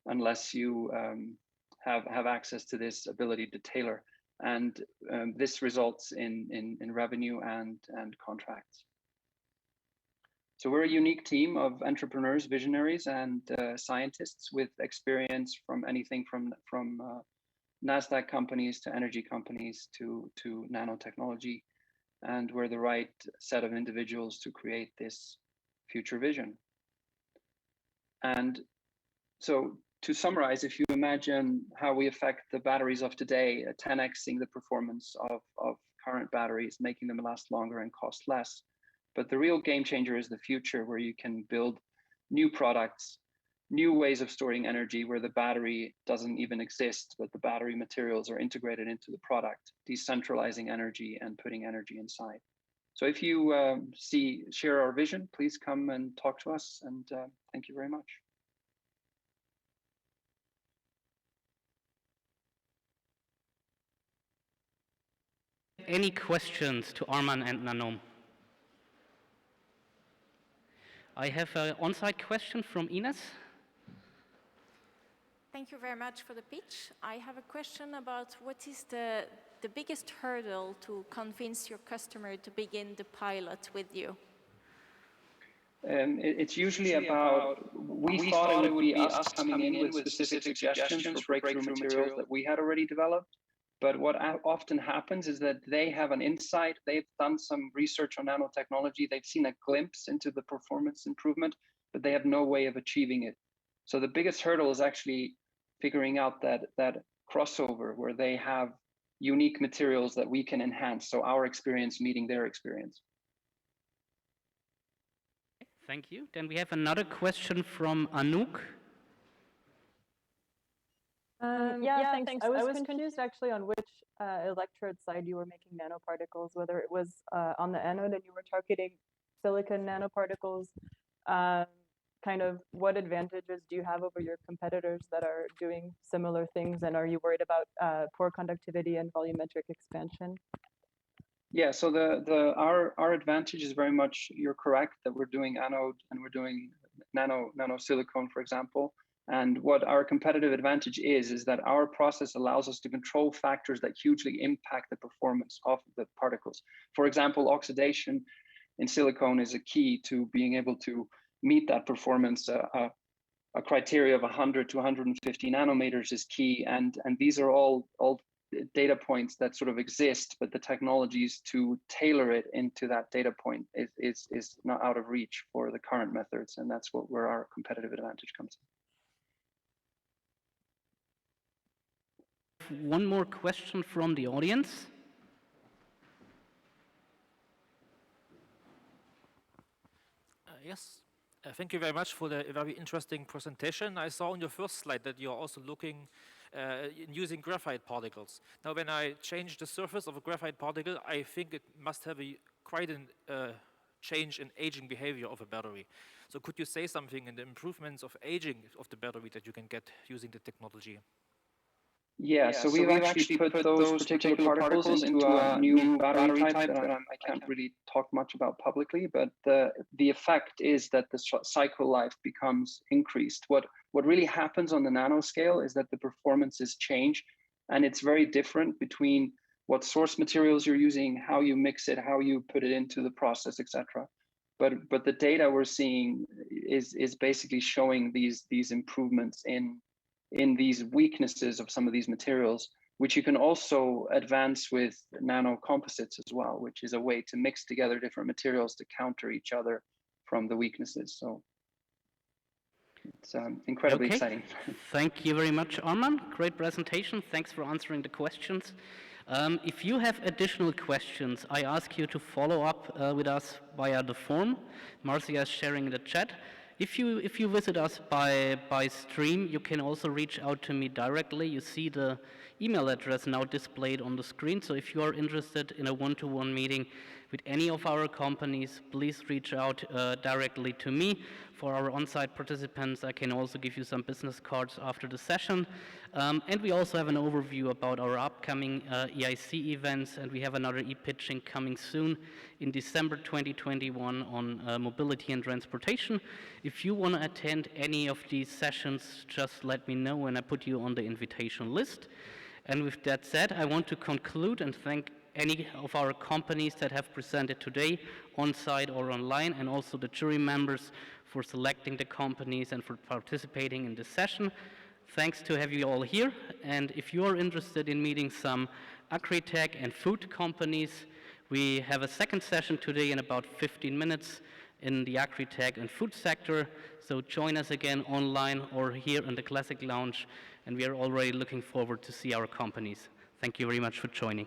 unless you have access to this ability to tailor. And this results in revenue and contracts. So we're a unique team of entrepreneurs, visionaries, and scientists with experience from anything from NASDAQ companies to energy companies to nanotechnology. And we're the right set of individuals to create this future vision. And so to summarize, if you imagine how we affect the batteries of today, 10xing the performance of current batteries, making them last longer and cost less. But the real game changer is the future, where you can build new products, new ways of storing energy where the battery doesn't even exist, but the battery materials are integrated into the product, decentralizing energy and putting energy inside. So if you share our vision, please come and talk to us. And thank you very much. Any questions to Arman and Nanom? I have an on-site question from Ines. Thank you very much for the pitch. I have a question about what is the biggest hurdle to convince your customer to begin the pilot with you? It's usually about, we thought it would be us coming in with specific suggestions for breakthrough materials that we had already developed. But what often happens is that they have an insight, they've done some research on nanotechnology, they've seen a glimpse into the performance improvement, but they have no way of achieving it. So the biggest hurdle is actually figuring out that crossover where they have unique materials that we can enhance, so our experience meeting their experience. Thank you. Then we have another question from Anouk. Yeah, thanks. I was confused actually on which electrode side you were making nanoparticles, whether it was on the anode and you were targeting silicon nanoparticles. Kind of what advantages do you have over your competitors that are doing similar things? And are you worried about poor conductivity and volumetric expansion? Yeah, so our advantage is very much, you're correct, that we're doing anode and we're doing nano silicone, for example. And what our competitive advantage is that our process allows us to control factors that hugely impact the performance of the particles. For example, oxidation in silicone is a key to being able to meet that performance. A criteria of 100 to 150 nanometers is key. And these are all data points that sort of exist, but the technologies to tailor it into that data point is not out of reach for the current methods. And that's where our competitive advantage comes in. One more question from the audience. Yes, thank you very much for the very interesting presentation. I saw on your first slide that you're also looking in using graphite particles. Now, when I change the surface of a graphite particle, I think it must have quite a change in aging behavior of a battery. So could you say something in the improvements of aging of the battery that you can get using the technology? Yeah, so we've actually put those particular particles into a new battery type that I can't really talk much about publicly, but the effect is that the cycle life becomes increased. What really happens on the nanoscale is that the performances change, and it's very different between what source materials you're using, how you mix it, how you put it into the process, etc. But the data we're seeing is basically showing these improvements in these weaknesses of some of these materials, which you can also advance with nano composites as well, which is a way to mix together different materials to counter each other from the weaknesses. So, It's incredibly Okay. exciting. Thank you very much, Arman. Great presentation. Thanks for answering the questions. If you have additional questions, I ask you to follow up with us via the form. Marcia is sharing in the chat. If you visit us by stream, you can also reach out to me directly. You see the email address now displayed on the screen. So if you are interested in a one-to-one meeting with any of our companies, please reach out directly to me. For our on-site participants, I can also give you some business cards after the session. And we also have an overview about our upcoming EIC events, and we have another e-pitching coming soon in December 2021 on mobility and transportation. If you want to attend any of these sessions, just let me know and I put you on the invitation list. And with that said, I want to conclude and thank any of our companies that have presented today, on-site or online, and also the jury members for selecting the companies and for participating in this session. Thanks to have you all here, and if you are interested in meeting some agri-tech and food companies, we have a second session today in about 15 minutes in the agri-tech and food sector, so join us again online or here in the Classic Lounge, and we are already looking forward to see our companies. Thank you very much for joining.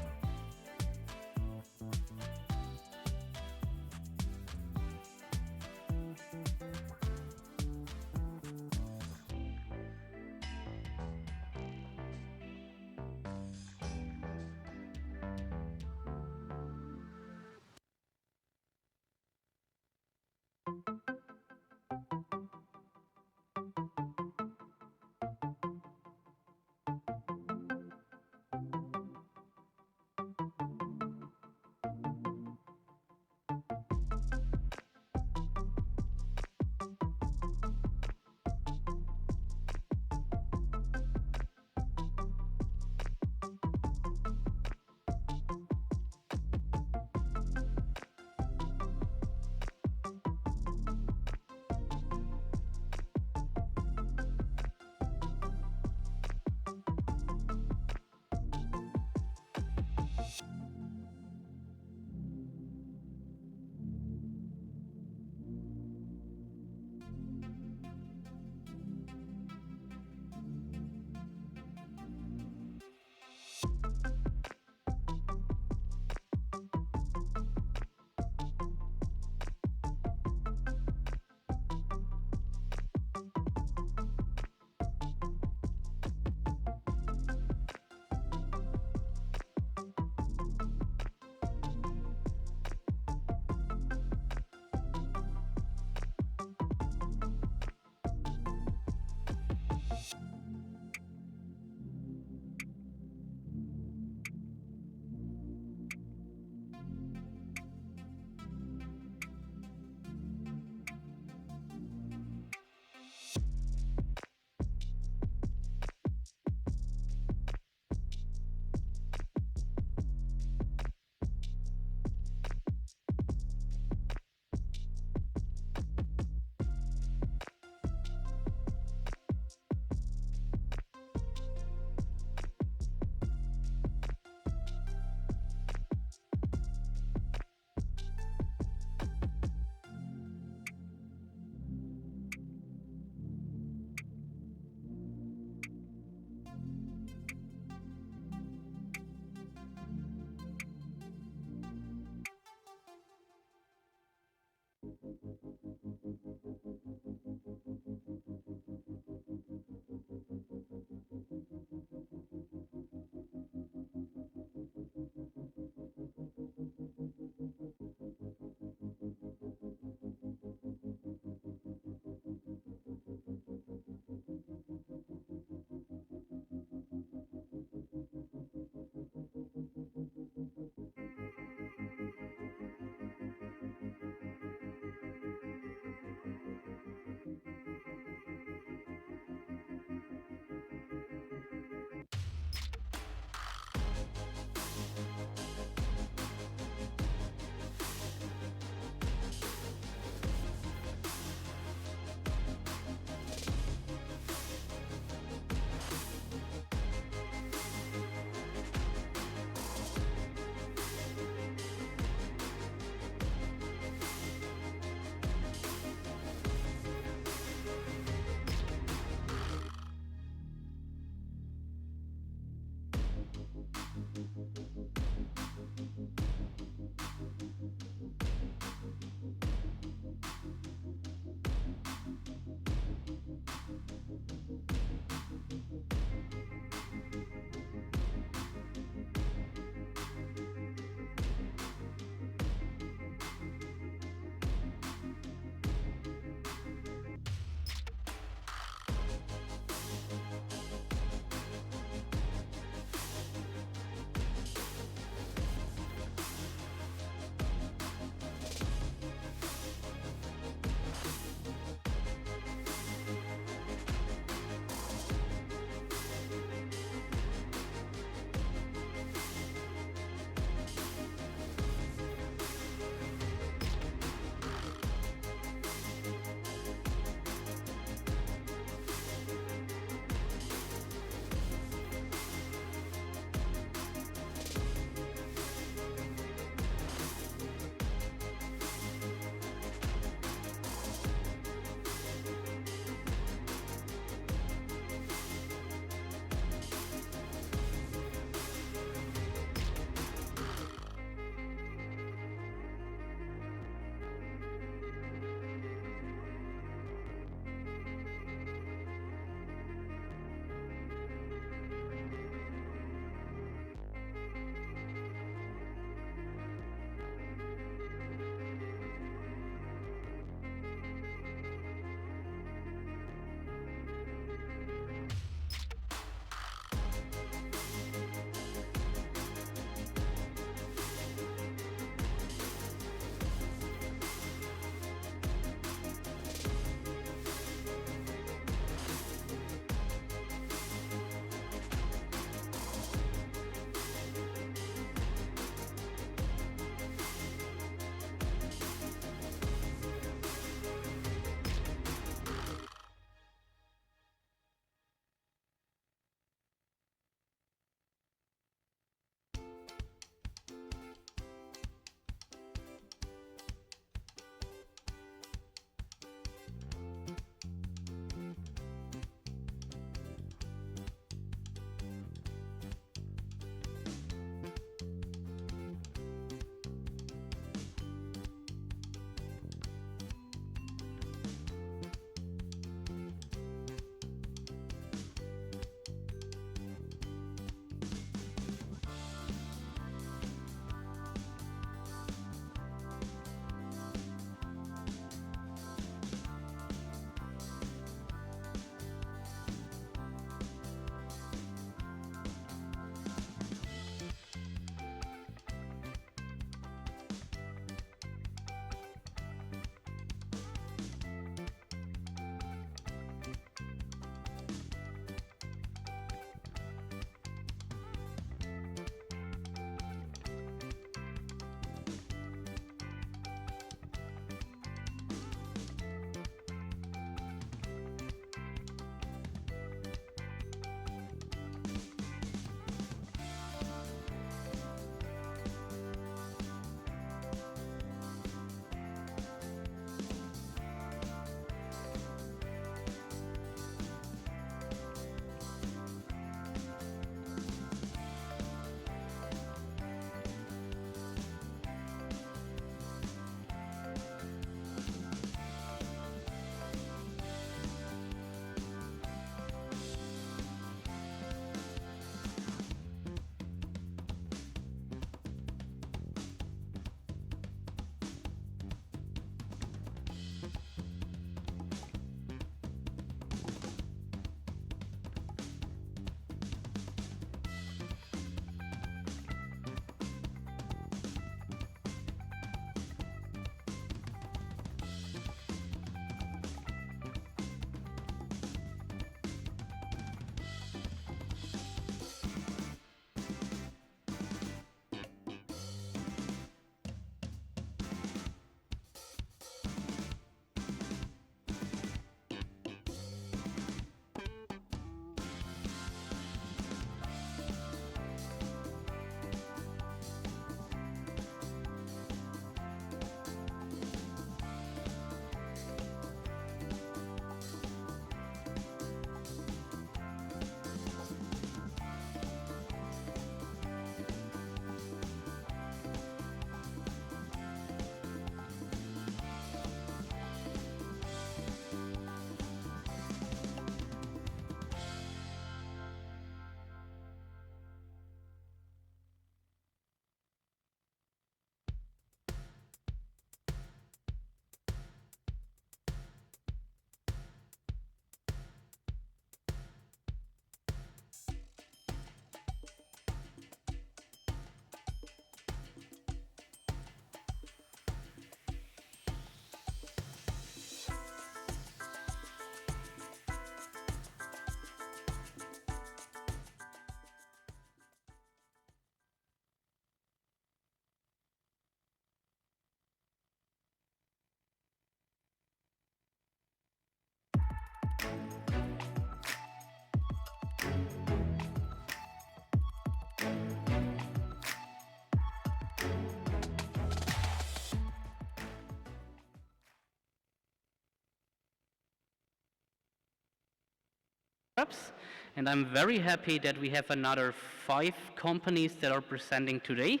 reps. And I'm very happy that we have another 5 companies that are presenting today.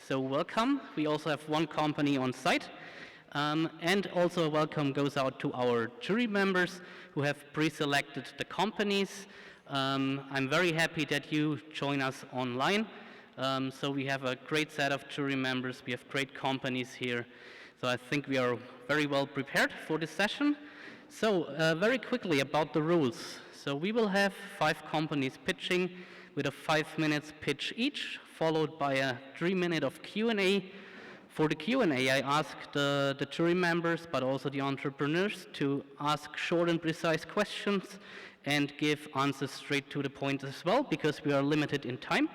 So welcome. We also have 1 company on site. And also a welcome goes out to our jury members who have pre-selected the companies. I'm very happy that you join us online. So we have a great set of jury members. We have great companies here. So I think we are very well prepared for this session. So very quickly about the rules. So we will have 5 companies pitching with a 5 minutes pitch each, followed by a 3 minute of Q&A. For the Q&A, I asked the jury members, but also the entrepreneurs, to ask short and precise questions and give answers straight to the point as well, because we are limited in time.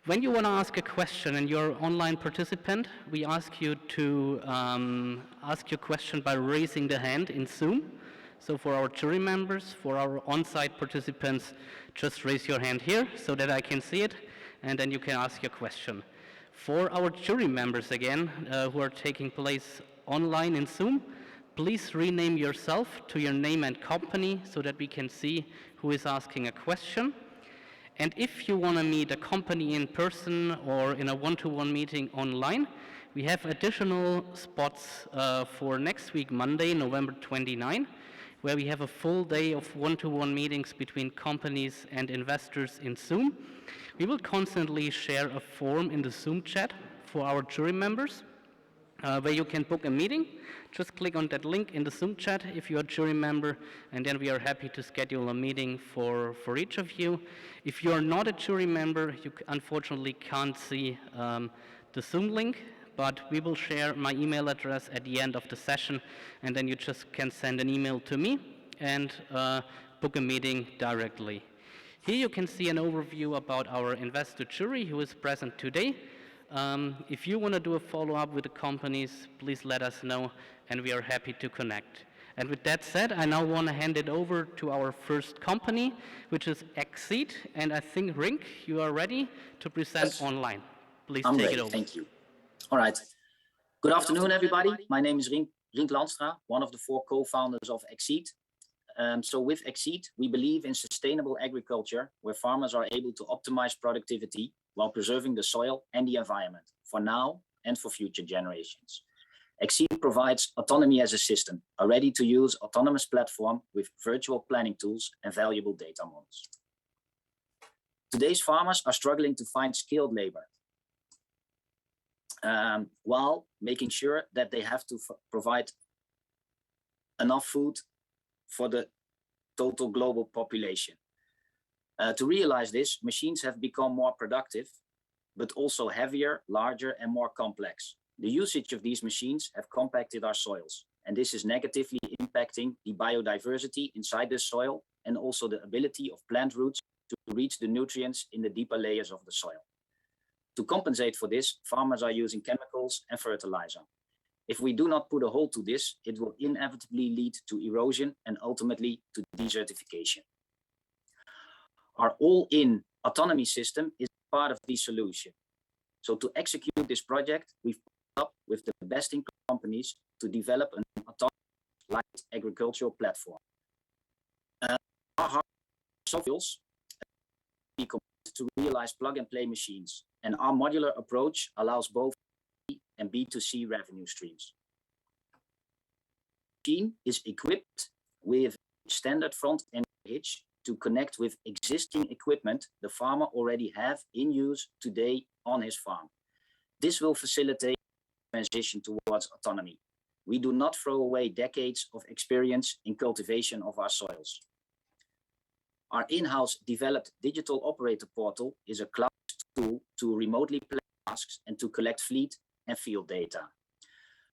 When you want to ask a question and you're an online participant, we ask you to ask your question by raising the hand in Zoom. So for our jury members, for our on-site participants, just raise your hand here so that I can see it, and then you can ask your question. For our jury members again, who are taking place online in Zoom, please rename yourself to your name and company so that we can see who is asking a question. And if you want to meet a company in person or in a one-to-one meeting online, we have additional spots for next week, Monday, November 29, where we have a full day of one-to-one meetings between companies and investors in Zoom. We will constantly share a form in the Zoom chat for our jury members where you can book a meeting. Just click on that link in the Zoom chat if you're a jury member, and then we are happy to schedule a meeting for each of you. If you are not a jury member, you unfortunately can't see the Zoom link, but we will share my email address at the end of the session, and then you just can send an email to me and book a meeting directly. Here you can see an overview about our investor jury who is present today. If you want to do a follow-up with the companies, please let us know, and we are happy to connect. And with that said, I now want to hand it over to our first company, which is Exceed. And I think, Rink, you are ready to present online. Please I'm take ready. it over. Thank you. All right. Good afternoon, everybody. My name is Rink Landstra, one of the 4 co-founders of Exceed. So with Exceed, we believe in sustainable agriculture, where farmers are able to optimize productivity while preserving the soil and the environment for now and for future generations. Exceed provides autonomy as a system, a ready-to-use autonomous platform with virtual planning tools and valuable data models. Today's farmers are struggling to find skilled labor, while making sure that they have to provide enough food for the total global population. To realize this, machines have become more productive, but also heavier, larger, and more complex. The usage of these machines have compacted our soils, and this is negatively impacting the biodiversity inside the soil and also the ability of plant roots to reach the nutrients in the deeper layers of the soil. To compensate for this, farmers are using chemicals and fertilizer. If we do not put a halt to this, it will inevitably lead to erosion and ultimately to desertification. Our all-in autonomy system is part of the solution. So to execute this project, we've put up with the best in companies to develop an autonomous light agricultural platform. Our soils be to realize plug-and-play machines, and our modular approach allows both B and B2C revenue streams. The machine is equipped with standard front-end hitch to connect with existing equipment the farmer already have in use today on his farm. This will facilitate transition towards autonomy. We do not throw away decades of experience in cultivation of our soils. Our in-house developed digital operator portal is a cloud tool to remotely plan tasks and to collect fleet and field data.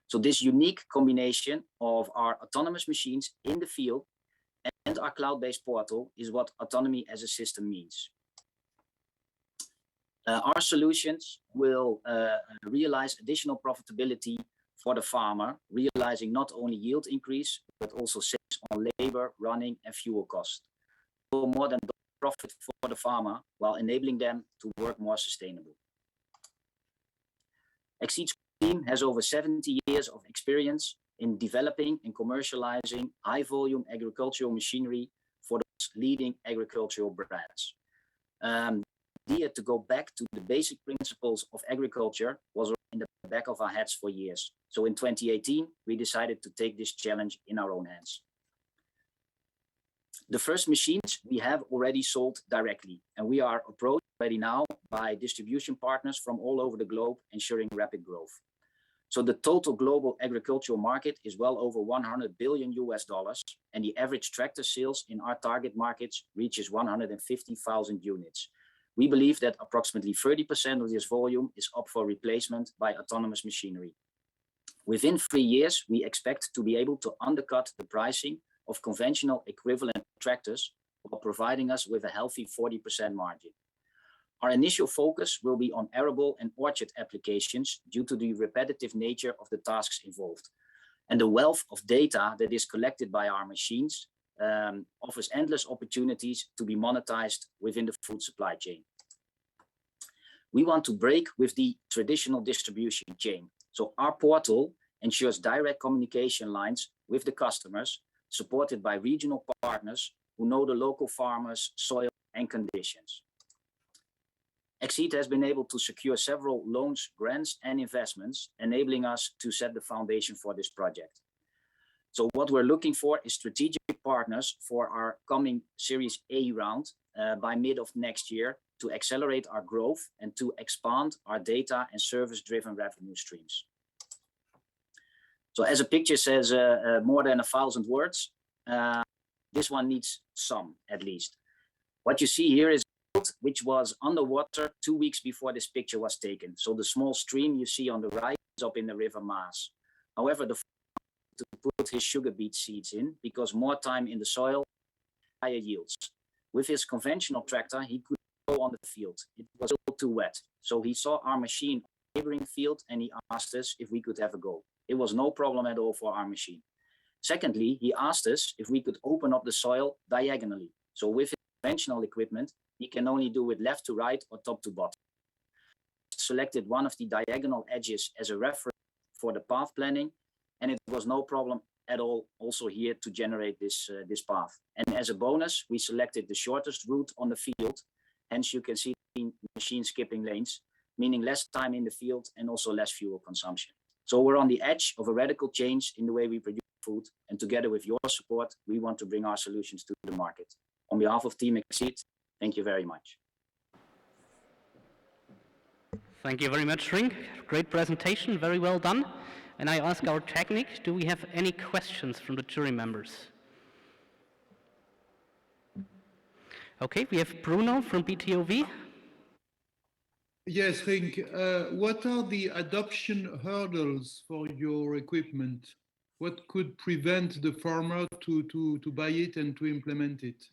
So this unique combination of our autonomous machines in the field and our cloud-based portal is what autonomy as a system means. Our solutions will realize additional profitability for the farmer, realizing not only yield increase, but also saves on labor, running, and fuel costs. More than profit for the farmer while enabling them to work more sustainable. Exceed's team has over 70 years of experience in developing and commercializing high-volume agricultural machinery for the leading agricultural brands. The idea to go back to the basic principles of agriculture was in the back of our heads for years. So in 2018, we decided to take this challenge in our own hands. The first machines we have already sold directly, and we are approached already now by distribution partners from all over the globe, ensuring rapid growth. So the total global agricultural market is well over $100 billion, and the average tractor sales in our target markets reaches 150,000 units. We believe that approximately 30% of this volume is up for replacement by autonomous machinery. Within 3 years, we expect to be able to undercut the pricing of conventional equivalent tractors while providing us with a healthy 40% margin. Our initial focus will be on arable and orchard applications due to the repetitive nature of the tasks involved. And the wealth of data that is collected by our machines offers endless opportunities to be monetized within the food supply chain. We want to break with the traditional distribution chain. So our portal ensures direct communication lines with the customers, supported by regional partners who know the local farmers, soil, and conditions. Exceed has been able to secure several loans, grants, and investments, enabling us to set the foundation for this project. So what we're looking for is strategic partners for our coming Series A round by mid of next year to accelerate our growth and to expand our data and service-driven revenue streams. So as a picture says more than 1,000 words, this one needs some at least. What you see here is which was underwater 2 weeks before this picture was taken. So the small stream you see on the right is up in the River Maas. However, the farmer to put his sugar beet seeds in because more time in the soil, higher yields. With his conventional tractor, he could go on the field. It was still too wet. So he saw our machine on the neighboring field and he asked us if we could have a go. It was no problem at all for our machine. Secondly, he asked us if we could open up the soil diagonally. So with conventional equipment, he can only do it left to right or top to bottom. Selected one of the diagonal edges as a reference for the path planning, and it was no problem at all also here to generate this path. And as a bonus, we selected the shortest route on the field. Hence, you can see the machine skipping lanes, meaning less time in the field and also less fuel consumption. So we're on the edge of a radical change in the way we produce food, and together with your support, we want to bring our solutions to the market. On behalf of Team Exceed, thank you very much. Thank you very much, Ring. Great presentation, very well done. And I ask our technique, do we have any questions from the jury members? Okay, we have Bruno from BTOV. Yes, Ring, what are the adoption hurdles for your equipment? What could prevent the farmer to buy it and to implement it?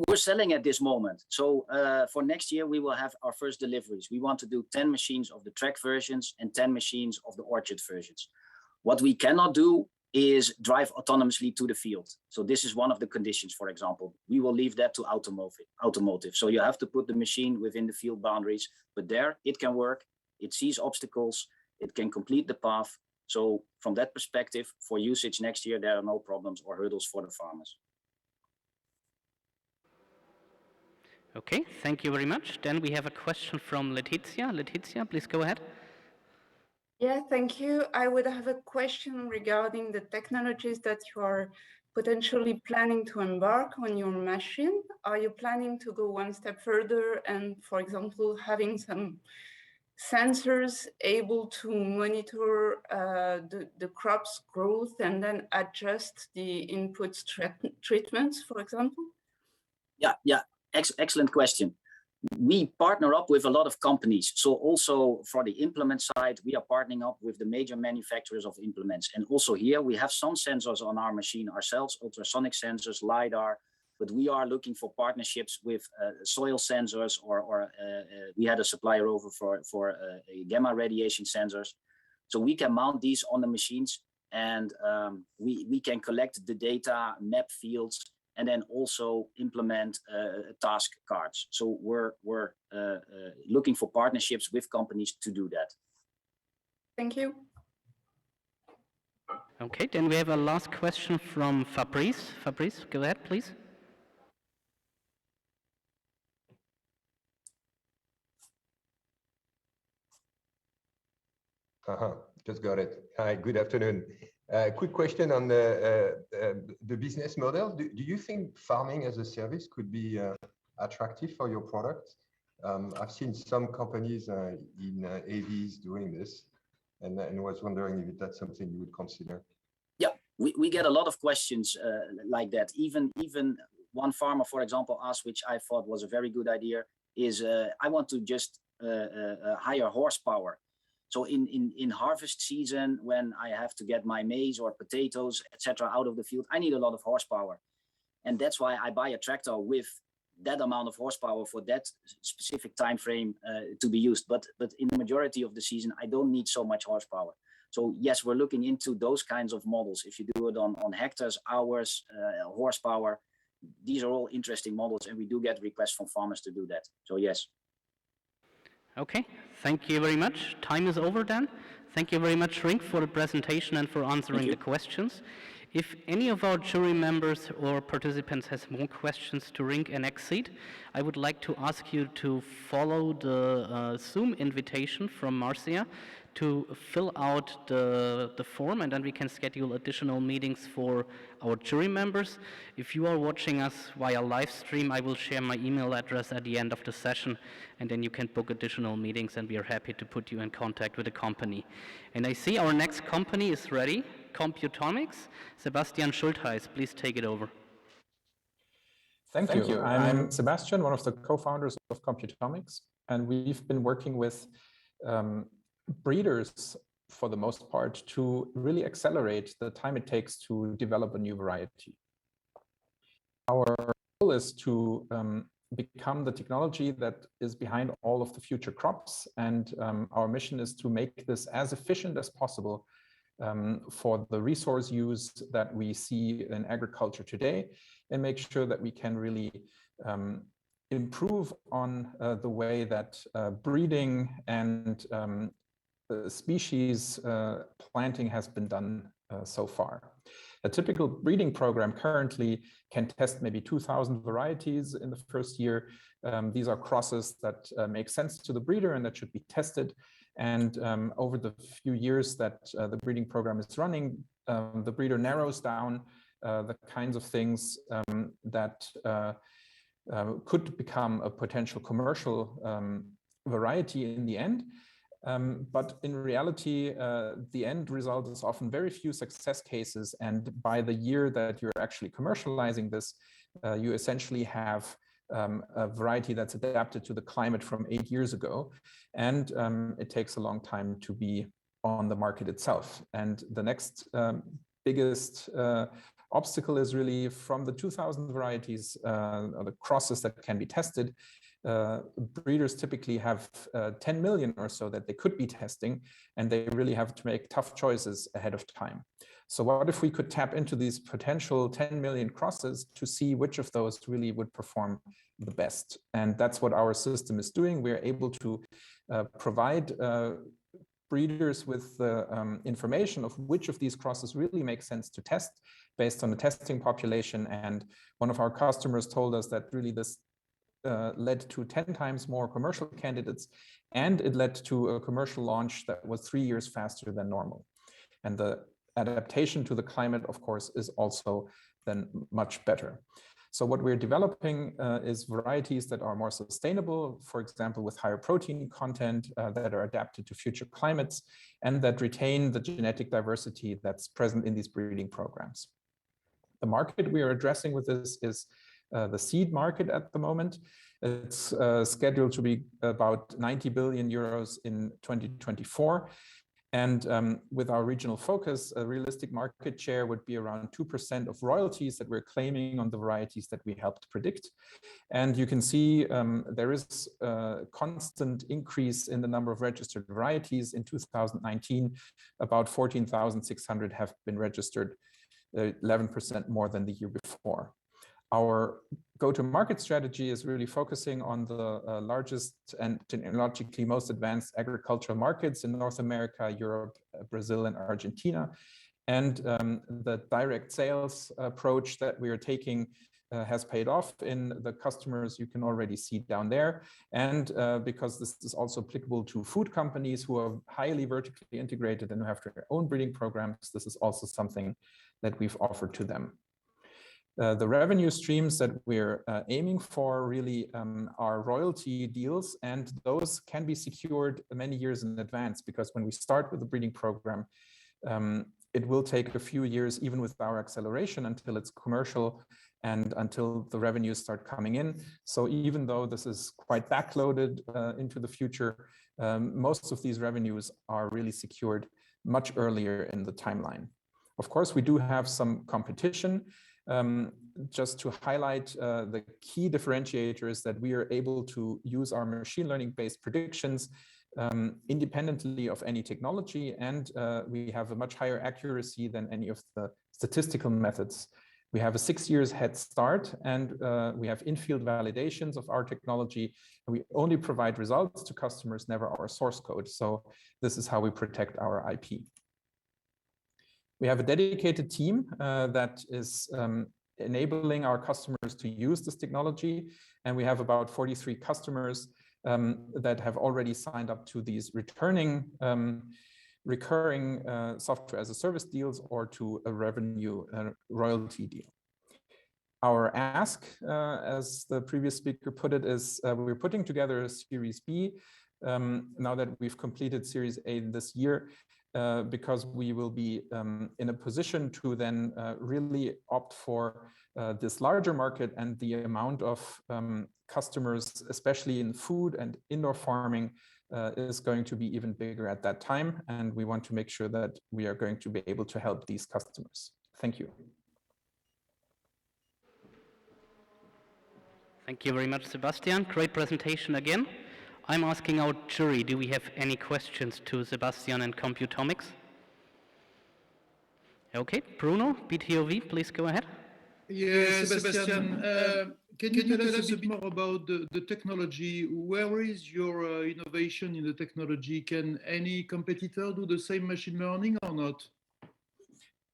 We're selling at this moment. So for next year, we will have our first deliveries. We want to do 10 machines of the track versions and 10 machines of the orchard versions. What we cannot do is drive autonomously to the field. So this is one of the conditions, for example. We will leave that to automotive. So you have to put the machine within the field boundaries, but there it can work. It sees obstacles. It can complete the path. So from that perspective, for usage next year, there are no problems or hurdles for the farmers. Okay, thank you very much. Then we have a question from Letizia. Letizia, please go ahead. Yeah, thank you. I would have a question regarding the technologies that you are potentially planning to embark on your machine. Are you planning to go one step further and, for example, having some sensors able to monitor the crop's growth and then adjust the input treatments, for example? Yeah. Excellent question. We partner up with a lot of companies. So also for the implement side, we are partnering up with the major manufacturers of implements. And also here we have some sensors on our machine ourselves, ultrasonic sensors, LiDAR, but we are looking for partnerships with soil sensors or we had a supplier over for gamma radiation sensors. So we can mount these on the machines and we can collect the data, map fields, and then also implement task cards. So we're looking for partnerships with companies to do that. Thank you. Okay, then we have a last question from Fabrice. Fabrice, go ahead, please. Just got it. Hi, good afternoon. Quick question on the business model. Do you think farming as a service could be attractive for your product? I've seen some companies in AVs doing this, and was wondering if that's something you would consider. Yeah, we get a lot of questions like that. Even one farmer, for example, asked, which I thought was a very good idea, is I want to just hire horsepower. So in harvest season, when I have to get my maize or potatoes, etc., out of the field, I need a lot of horsepower. And that's why I buy a tractor with that amount of horsepower for that specific time frame to be used. But in the majority of the season, I don't need so much horsepower. So yes, we're looking into those kinds of models. If you do it on hectares, hours, horsepower, these are all interesting models, and we do get requests from farmers to do that. So yes. Okay, thank you very much. Time is over then. Thank you very much, Rink, for the presentation and for answering the questions. If any of our jury members or participants has more questions to Rink and Exceed, I would like to ask you to follow the Zoom invitation from Marcia to fill out the form, and then we can schedule additional meetings for our jury members. If you are watching us via live stream, I will share my email address at the end of the session, and then you can book additional meetings, and we are happy to put you in contact with the company. And I see our next company is ready, Computomics. Sebastian Schultheis, please take it over. Thank you. I'm Sebastian, one of the co-founders of Computomics, and we've been working with breeders for the most part to really accelerate the time it takes to develop a new variety. Our goal is to become the technology that is behind all of the future crops, and our mission is to make this as efficient as possible for the resource use that we see in agriculture today, and make sure that we can really improve on the way that breeding and species planting has been done so far. A typical breeding program currently can test maybe 2,000 varieties in the first year. These are crosses that make sense to the breeder and that should be tested. And over the few years that the breeding program is running, the breeder narrows down the kinds of things that could become a potential commercial variety in the end. But in reality, the end result is often very few success cases. And by the year that you're actually commercializing this, you essentially have a variety that's adapted to the climate from 8 years ago. And it takes a long time to be on the market itself. And the next biggest obstacle is really from the 2,000 varieties, or the crosses that can be tested. Breeders typically have 10 million or so that they could be testing, and they really have to make tough choices ahead of time. So what if we could tap into these potential 10 million crosses to see which of those really would perform the best? And that's what our system is doing. We're able to provide breeders with the information of which of these crosses really make sense to test based on the testing population. And one of our customers told us that really this led to 10 times more commercial candidates, and it led to a commercial launch that was 3 years faster than normal. And the adaptation to the climate, of course, is also then much better. So what we're developing is varieties that are more sustainable, for example, with higher protein content that are adapted to future climates and that retain the genetic diversity that's present in these breeding programs. The market we are addressing with this is the seed market at the moment. It's scheduled to be about 90 billion euros in 2024. And with our regional focus, a realistic market share would be around 2% of royalties that we're claiming on the varieties that we helped predict. And you can see there is a constant increase in the number of registered varieties. In 2019, about 14,600 have been registered, 11% more than the year before. Our go-to-market strategy is really focusing on the largest and technologically most advanced agricultural markets in North America, Europe, Brazil, and Argentina. And the direct sales approach that we are taking has paid off in the customers you can already see down there. And because this is also applicable to food companies who are highly vertically integrated and who have their own breeding programs, this is also something that we've offered to them. The revenue streams that we're aiming for really are royalty deals, and those can be secured many years in advance, because when we start with the breeding program, it will take a few years, even with our acceleration, until it's commercial and until the revenues start coming in. So even though this is quite backloaded into the future, most of these revenues are really secured much earlier in the timeline. Of course, we do have some competition. Just to highlight the key differentiator is that we are able to use our machine learning based predictions independently of any technology, and we have a much higher accuracy than any of the statistical methods. We have a 6 years head start, and we have in-field validations of our technology, and we only provide results to customers, never our source code. So this is how we protect our IP. We have a dedicated team that is enabling our customers to use this technology. And we have about 43 customers that have already signed up to these recurring software as a service deals or to a revenue royalty deal. Our ask, as the previous speaker put it, is we're putting together a Series B now that we've completed Series A this year. Because we will be in a position to then really opt for this larger market, and the amount of customers, especially in food and indoor farming, is going to be even bigger at that time. And we want to make sure that we are going to be able to help these customers. Thank you. Thank you very much, Sebastian. Great presentation again. I'm asking our jury, do we have any questions to Sebastian and Computomics? Okay, Bruno, BTOV, please go ahead. Yes, Sebastian, can you tell us a bit more about the technology? Where is your innovation in the technology? Can any competitor do the same machine learning or not?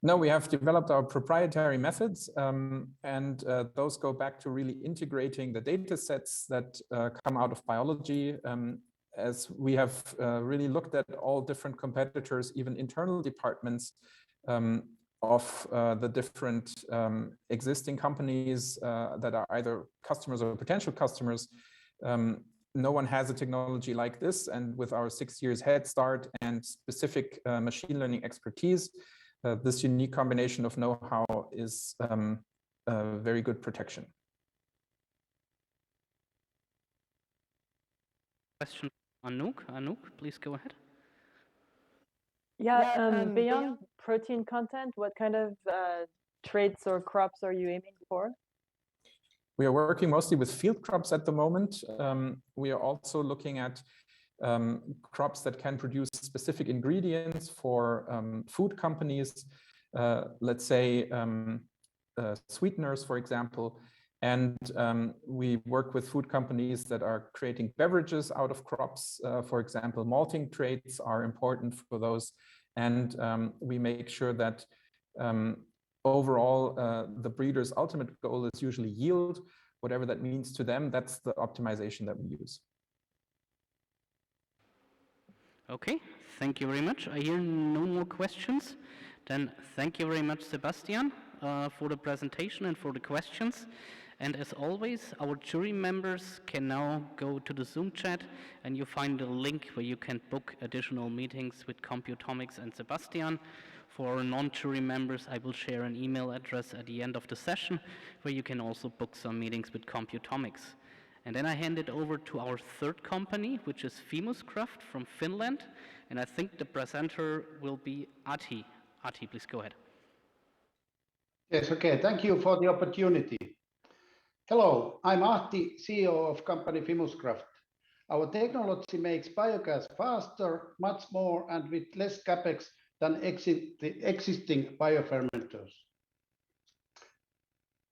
No, we have developed our proprietary methods, and those go back to really integrating the data sets that come out of biology. As we have really looked at all different competitors, even internal departments of the different existing companies that are either customers or potential customers, no one has a technology like this. And with our 6 years head start and specific machine learning expertise, this unique combination of know-how is a very good protection. Question, Anouk. Anouk, please go ahead. Yeah, beyond protein content, what kind of traits or crops are you aiming for? We are working mostly with field crops at the moment. We are also looking at crops that can produce specific ingredients for food companies, let's say sweeteners, for example. And we work with food companies that are creating beverages out of crops. For example, malting traits are important for those. And we make sure that overall, the breeder's ultimate goal is usually yield. Whatever that means to them, that's the optimization that we use. Okay, thank you very much. I hear no more questions. Then thank you very much, Sebastian, for the presentation and for the questions. And as always, our jury members can now go to the Zoom chat, and you find a link where you can book additional meetings with Computomics and Sebastian. For our non-jury members, I will share an email address at the end of the session, where you can also book some meetings with Computomics. And then I hand it over to our third company, which is Fimuskraft from Finland. And I think the presenter will be Ati. Ati, please go ahead. Yes, okay. Thank you for the opportunity. Hello, I'm Ahti, CEO of company Fimuskraft. Our technology makes biogas faster, much more, and with less capex than existing biofermenters.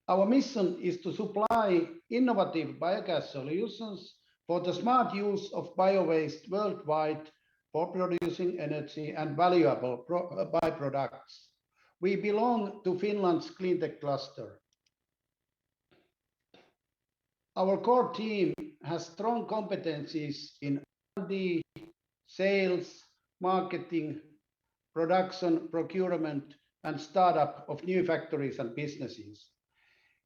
Our mission is to supply innovative biogas solutions for the smart use of biowaste worldwide for producing energy and valuable byproducts. We belong to Finland's cleantech cluster. Our core team has strong competencies in R&D, sales, marketing, production, procurement, and startup of new factories and businesses.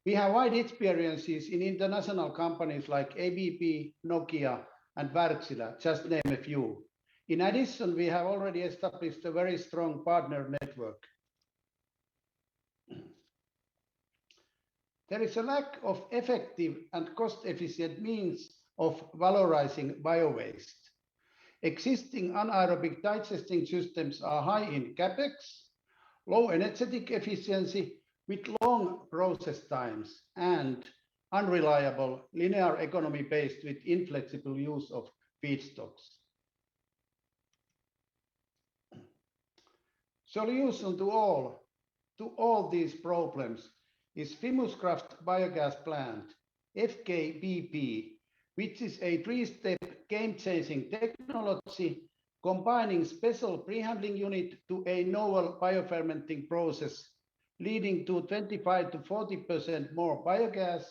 We have wide experiences in international companies like ABB, Nokia, and Wärtsilä, just name a few. In addition, we have already established a very strong partner network. There is a lack of effective and cost-efficient means of valorizing bio-waste. Existing anaerobic digesting systems are high in capex, low energetic efficiency with long process times, and unreliable linear economy based with inflexible use of feedstocks. Solution to all these problems is Fimuskraft biogas plant, FKBP, which is a three-step game-changing technology combining special pre-handling unit to a novel biofermenting process, leading to 25 to 40% more biogas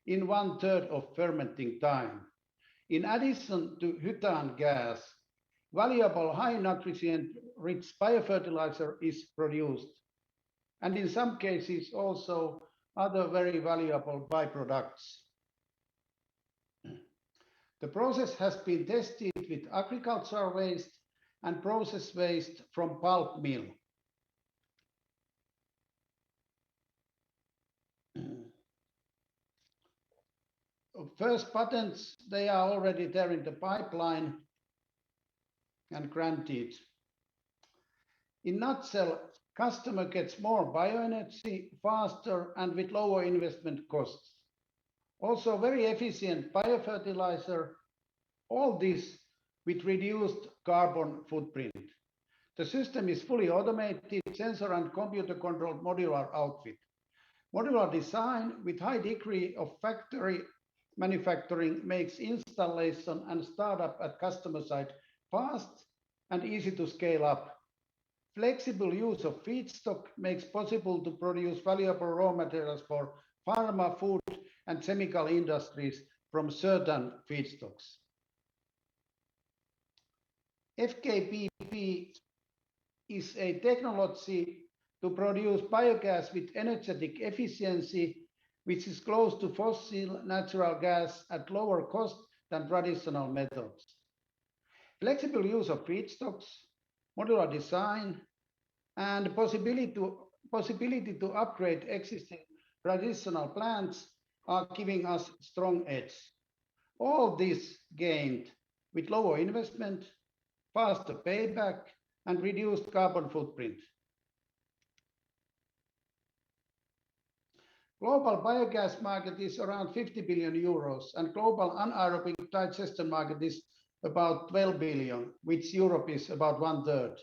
in 1/3 of fermenting time. In addition to butane gas, valuable high nutrient-rich biofertilizer is produced, and in some cases also other very valuable byproducts. The process has been tested with agricultural waste and process waste from pulp mill. First patents, they are already there in the pipeline and granted. In nutshell, customer gets more bioenergy faster and with lower investment costs. Also very efficient biofertilizer, all this with reduced carbon footprint. The system is fully automated, sensor and computer controlled modular outfit. Modular design with high degree of factory manufacturing makes installation and startup at customer site fast and easy to scale up. Flexible use of feedstock makes possible to produce valuable raw materials for pharma, food, and chemical industries from certain feedstocks. FKBP is a technology to produce biogas with energetic efficiency, which is close to fossil natural gas at lower cost than traditional methods. Flexible use of feedstocks, modular design, and possibility to upgrade existing traditional plants are giving us strong edge. All this gained with lower investment, faster payback, and reduced carbon footprint. Global biogas market is around 50 billion euros, and global anaerobic digestion market is about 12 billion, which Europe is about 1/3.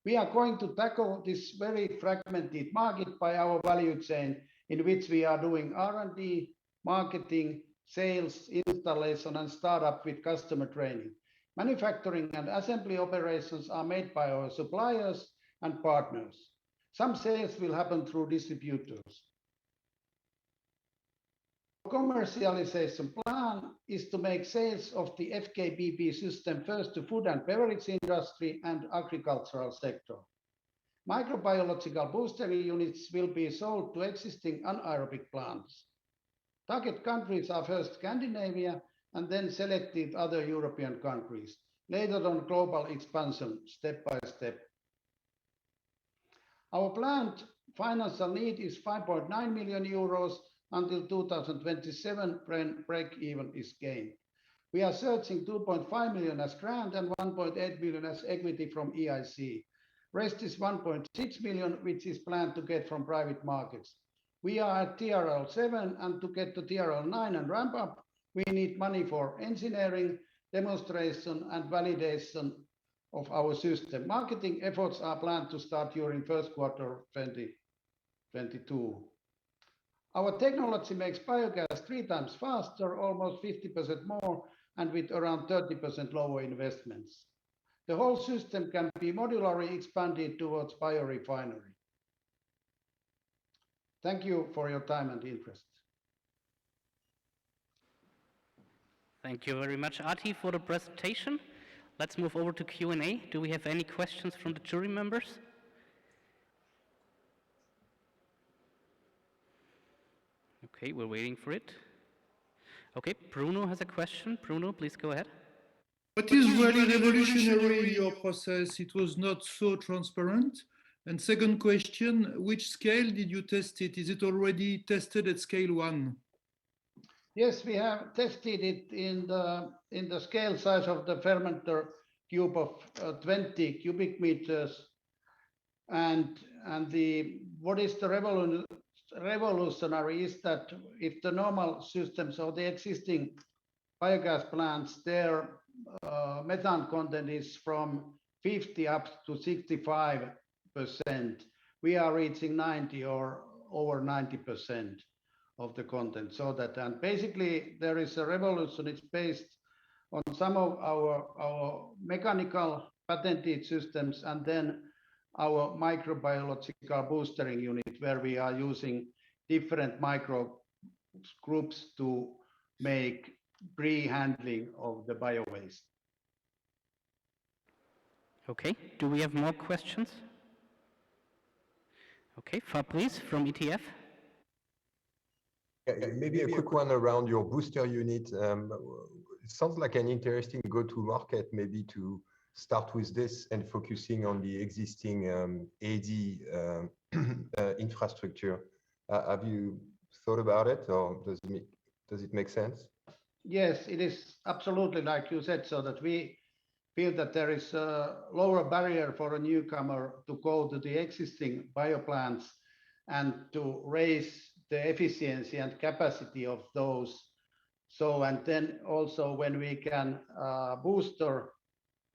We are going to tackle this very fragmented market by our value chain, in which we are doing R&D, marketing, sales, installation, and startup with customer training. Manufacturing and assembly operations are made by our suppliers and partners. Some sales will happen through distributors. Commercialization plan is to make sales of the FKBP system first to food and beverage industry and agricultural sector. Microbiological booster units will be sold to existing anaerobic plants. Target countries are first Scandinavia and then selected other European countries. Later on, global expansion step by step. Our planned financial need is 5.9 million euros until 2027 when break-even is gained. We are searching 2.5 million as grant and 1.8 million as equity from EIC. Rest is 1.6 million, which is planned to get from private markets. We are at TRL 7, and to get to TRL 9 and ramp up, we need money for engineering, demonstration, and validation of our system. Marketing efforts are planned to start during first quarter 2022. Our technology makes biogas 3 times faster, almost 50% more, and with around 30% lower investments. The whole system can be modularly expanded towards biorefinery. Thank you for your time and interest. Thank you very much, Arti, for the presentation. Let's move over to Q&A. Do we have any questions from the jury members? Okay, we're waiting for it. Okay, Bruno has a question. Bruno, please go ahead. What is really revolutionary in your process? It was not so transparent. And second question, which scale did you test it? Is it already tested at scale 1? Yes, we have tested it in the scale size of the fermenter cube of 20 cubic meters. And what is the revolutionary is that if the normal systems or the existing biogas plants, their methane content is from 50 up to 65%. We are reaching 90 or over 90% of the content. So that, and basically there is a revolution. It's based on some of our mechanical patented systems, and then our microbiological boostering unit, where we are using different micro groups to make pre-handling of the bio-waste. Okay, do we have more questions? Okay, Fabrice from ETF. Yeah, maybe a quick one around your booster unit. It sounds like an interesting go-to-market, maybe to start with this and focusing on the existing AD infrastructure. Have you thought about it, or does it make sense? Yes, it is absolutely like you said, so that we feel that there is a lower barrier for a newcomer to go to the existing bioplants and to raise the efficiency and capacity of those. So, and then also when we can booster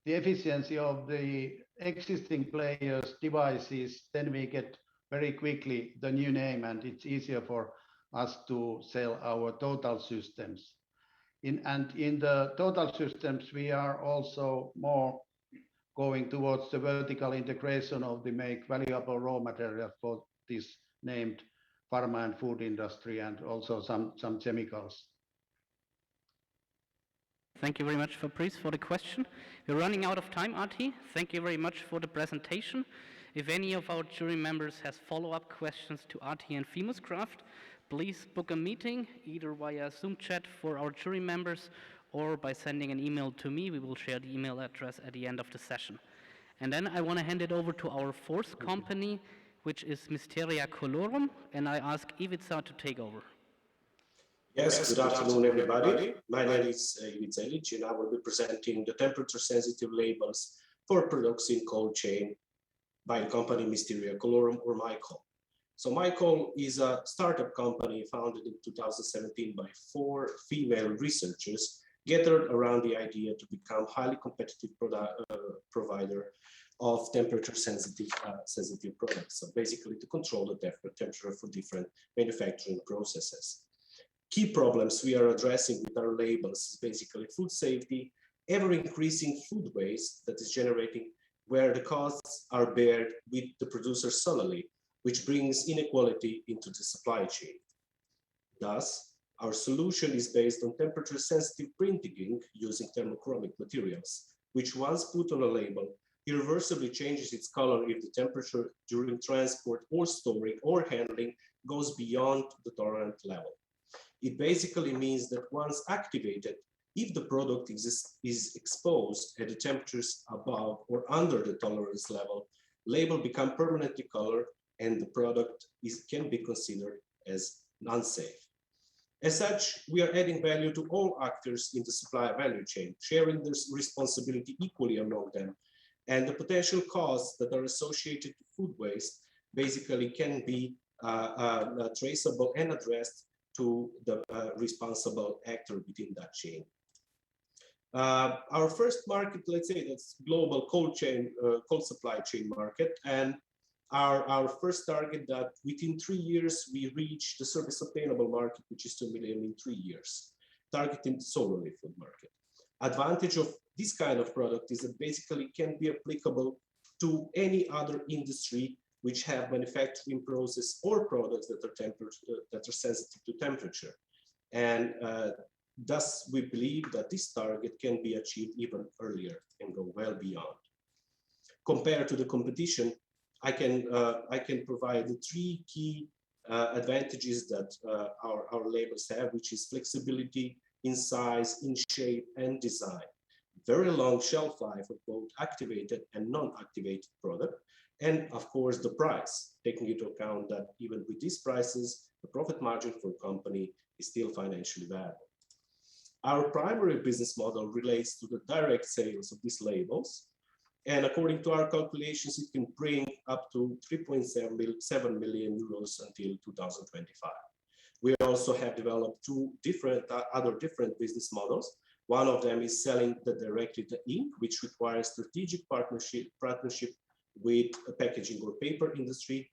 the efficiency of the existing players' devices, then we get very quickly the new name, and it's easier for us to sell our total systems. In the total systems, we are also more going towards the vertical integration of the make valuable raw material for this named pharma and food industry, and also some chemicals. Thank you very much, Fabrice, for the question. We're running out of time, Arti. Thank you very much for the presentation. If any of our jury members has follow-up questions to Arti and FimusCraft, please book a meeting either via Zoom chat for our jury members or by sending an email to me. We will share the email address at the end of the session. And then I want to hand it over to our fourth company, which is Mysteria Colorum, and I ask Ivica to take over. Yes, good afternoon, everybody. My name is Ivica Ilic, and I will be presenting the temperature-sensitive labels for products in cold chain by the company Mysteria Colorum, or Mycol. So Mycol is a startup company founded in 2017 by 4 female researchers gathered around the idea to become highly competitive provider of temperature-sensitive products. So basically to control the temperature for different manufacturing processes. Key problems we are addressing with our labels is basically food safety, ever-increasing food waste that is generating where the costs are bared with the producer solely, which brings inequality into the supply chain. Thus, our solution is based on temperature-sensitive printing ink using thermochromic materials, which once put on a label, irreversibly changes its color if the temperature during transport or storing or handling goes beyond the tolerant level. It basically means that once activated, if the product is exposed at the temperatures above or under the tolerance level, label become permanently colored and the product can be considered as unsafe. As such, we are adding value to all actors in the supply value chain, sharing this responsibility equally among them, and the potential costs that are associated to food waste basically can be traceable and addressed to the responsible actor within that chain. Our first market, let's say, that's global cold supply chain market, and our first target that within 3 years we reach the service obtainable market, which is 2 million in 3 years, targeting solely food market. Advantage of this kind of product is that basically can be applicable to any other industry which have manufacturing process or products that are sensitive to temperature. And Thus, we believe that this target can be achieved even earlier and go well beyond. Compared to the competition, I can provide the three key advantages that our labels have, which is flexibility in size, in shape, and design. Very long shelf life of both activated and non-activated product, and of course the price, taking into account that even with these prices, the profit margin for a company is still financially viable. Our primary business model relates to the direct sales of these labels, and according to our calculations, it can bring up to 3.7 million euros until 2025. We also have developed two other different business models. One of them is selling directly the ink, which requires strategic partnership with a packaging or paper industry.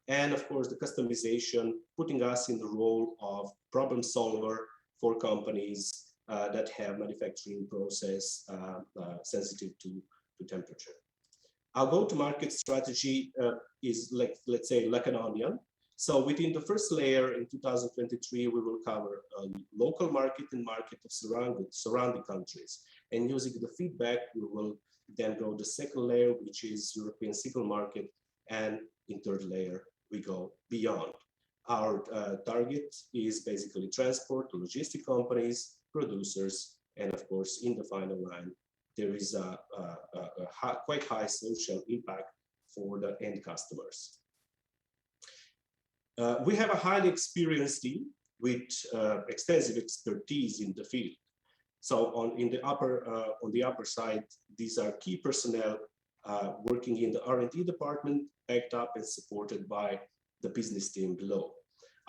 And of course, the customization, putting us in the role of problem solver for companies that have manufacturing process sensitive to temperature. Our go-to-market strategy is let's say like an onion. So within the first layer in 2023, we will cover local market and market of surrounding countries. And using the feedback, we will then go the second layer, which is European single market. And in third layer, we go beyond. Our target is basically transport, logistic companies, producers, and of course, in the final line, there is a quite high social impact for the end customers. We have a highly experienced team with extensive expertise in the field. So on the upper side, these are key personnel working in the R&D department, backed up and supported by the business team below.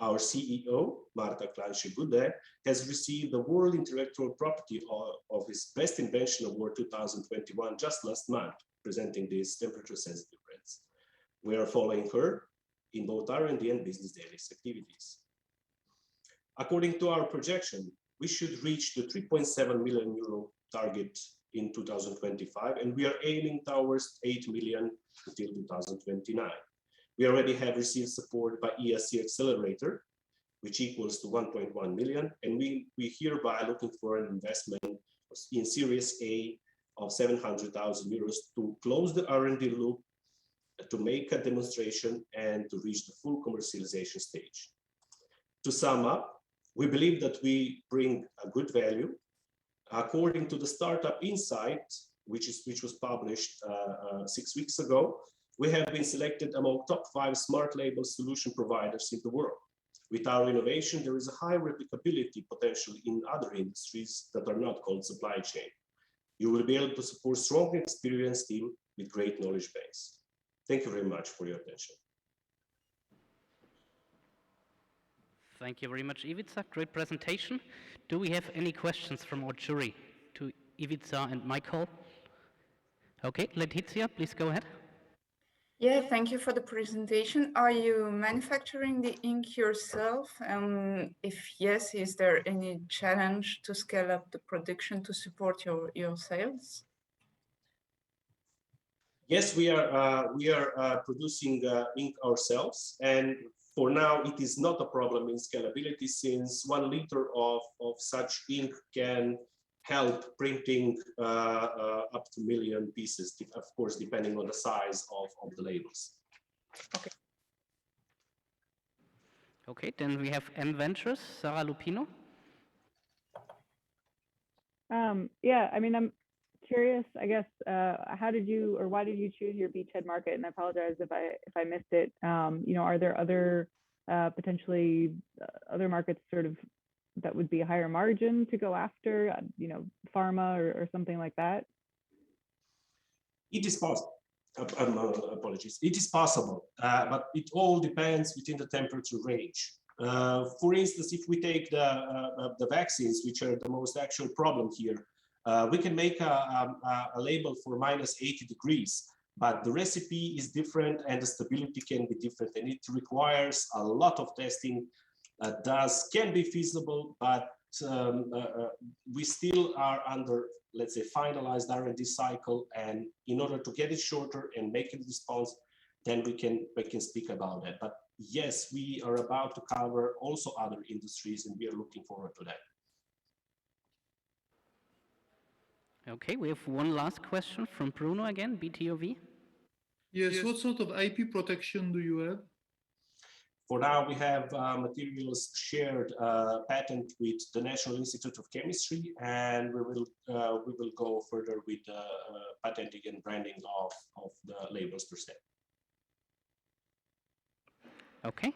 Our CEO, Marta Clanche-Goudet, has received the World Intellectual Property of his Best Invention Award 2021 just last month, presenting these temperature-sensitive prints. We are following her in both R&D and business daily activities. According to our projection, we should reach the 3.7 million euro target in 2025, and we are aiming towards 8 million until 2029. We already have received support by EIC Accelerator, which equals to 1.1 million, and we hereby looking for an investment in Series A of 700,000 euros to close the R&D loop, to make a demonstration, and to reach the full commercialization stage. To sum up, we believe that we bring a good value. According to the Startup Insight, which was published 6 weeks ago, we have been selected among top 5 smart label solution providers in the world. With our innovation, there is a high replicability potential in other industries that are not called supply chain. You will be able to support strong experienced team with great knowledge base. Thank you very much for your attention. Thank you very much, Ivica. Great presentation. Do we have any questions from our jury to Ivica and Michael? Okay, Letizia, please go ahead. Yeah, thank you for the presentation. Are you manufacturing the ink yourself? If yes, is there any challenge to scale up the production to support your sales? Yes, we are producing ink ourselves, and for now it is not a problem in scalability, since 1 liter of such ink can help printing up to 1 million pieces, of course, depending on the size of the labels. Okay. Okay, then we have M Ventures, Sarah Lupino. Yeah, I mean, I'm curious, I guess, how did you, or why did you choose your beachhead market? And I apologize if I missed it. You know, are there other potentially other markets sort of that would be a higher margin to go after, you know, pharma or something like that? It is possible. Apologies. It is possible, but it all depends within the temperature range. For instance, if we take the vaccines, which are the most actual problem here, we can make a label for -80 degrees, but the recipe is different and the stability can be different, and it requires a lot of testing. Can be feasible, but we still are under, let's say, finalized R&D cycle, and in order to get it shorter and make it response, then we can speak about it. But yes, we are about to cover also other industries, and we are looking forward to that. Okay, we have one last question from Bruno again, BTOV. Yes, what sort of IP protection do you have? For now, we have materials shared patent with the National Institute of Chemistry, and we will go further with patenting and branding of the labels per se. Okay.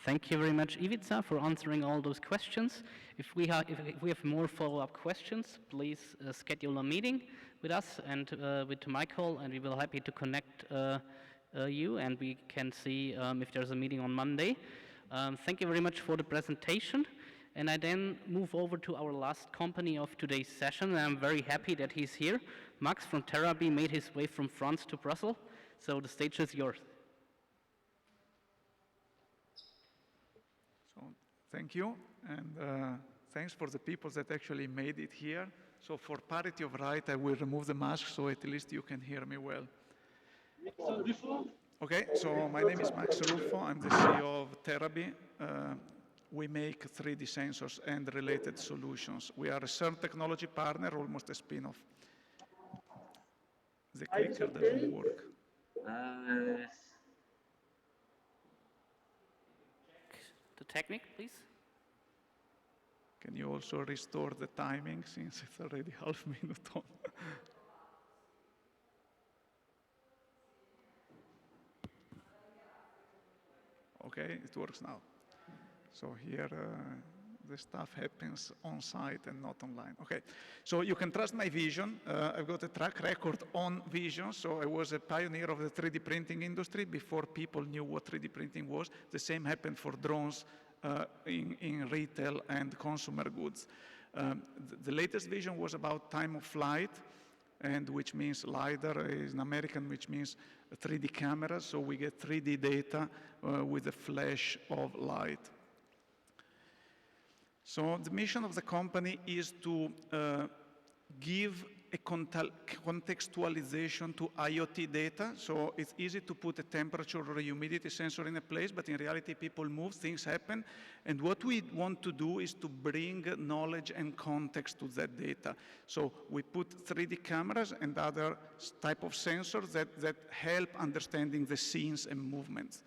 Thank you very much, Ivica, for answering all those questions. If we have more follow-up questions, please schedule a meeting with us and with Michael, and we will be happy to connect you, and we can see if there's a meeting on Monday. Thank you very much for the presentation. And I then move over to our last company of today's session, and I'm very happy that he's here. Max from Terabi made his way from France to Brussels, so the stage is yours. Thank you, and thanks for the people that actually made it here. So for parity of right, I will remove the mask so at least you can hear me well. Okay, so my name is Max Ruffo. I'm the CEO of Terabi. We make 3D sensors and related solutions. We are a CERN technology partner, almost a spin-off. The clicker doesn't work. The technique, please. Can you also restore the timing since it's already half minute on? Okay, it works now. So here the stuff happens on site and not online. Okay, so you can trust my vision. I've got a track record on vision. So I was a pioneer of the 3D printing industry before people knew what 3D printing was. The same happened for drones in retail and consumer goods. The latest vision was about time of flight, and which means LiDAR is an American, which means 3D cameras. So we get 3D data with a flash of light. So the mission of the company is to give a contextualization to IoT data. So it's easy to put a temperature or a humidity sensor in a place, but in reality, people move, things happen. And what we want to do is to bring knowledge and context to that data. So we put 3D cameras and other type of sensors that help understanding the scenes and movements.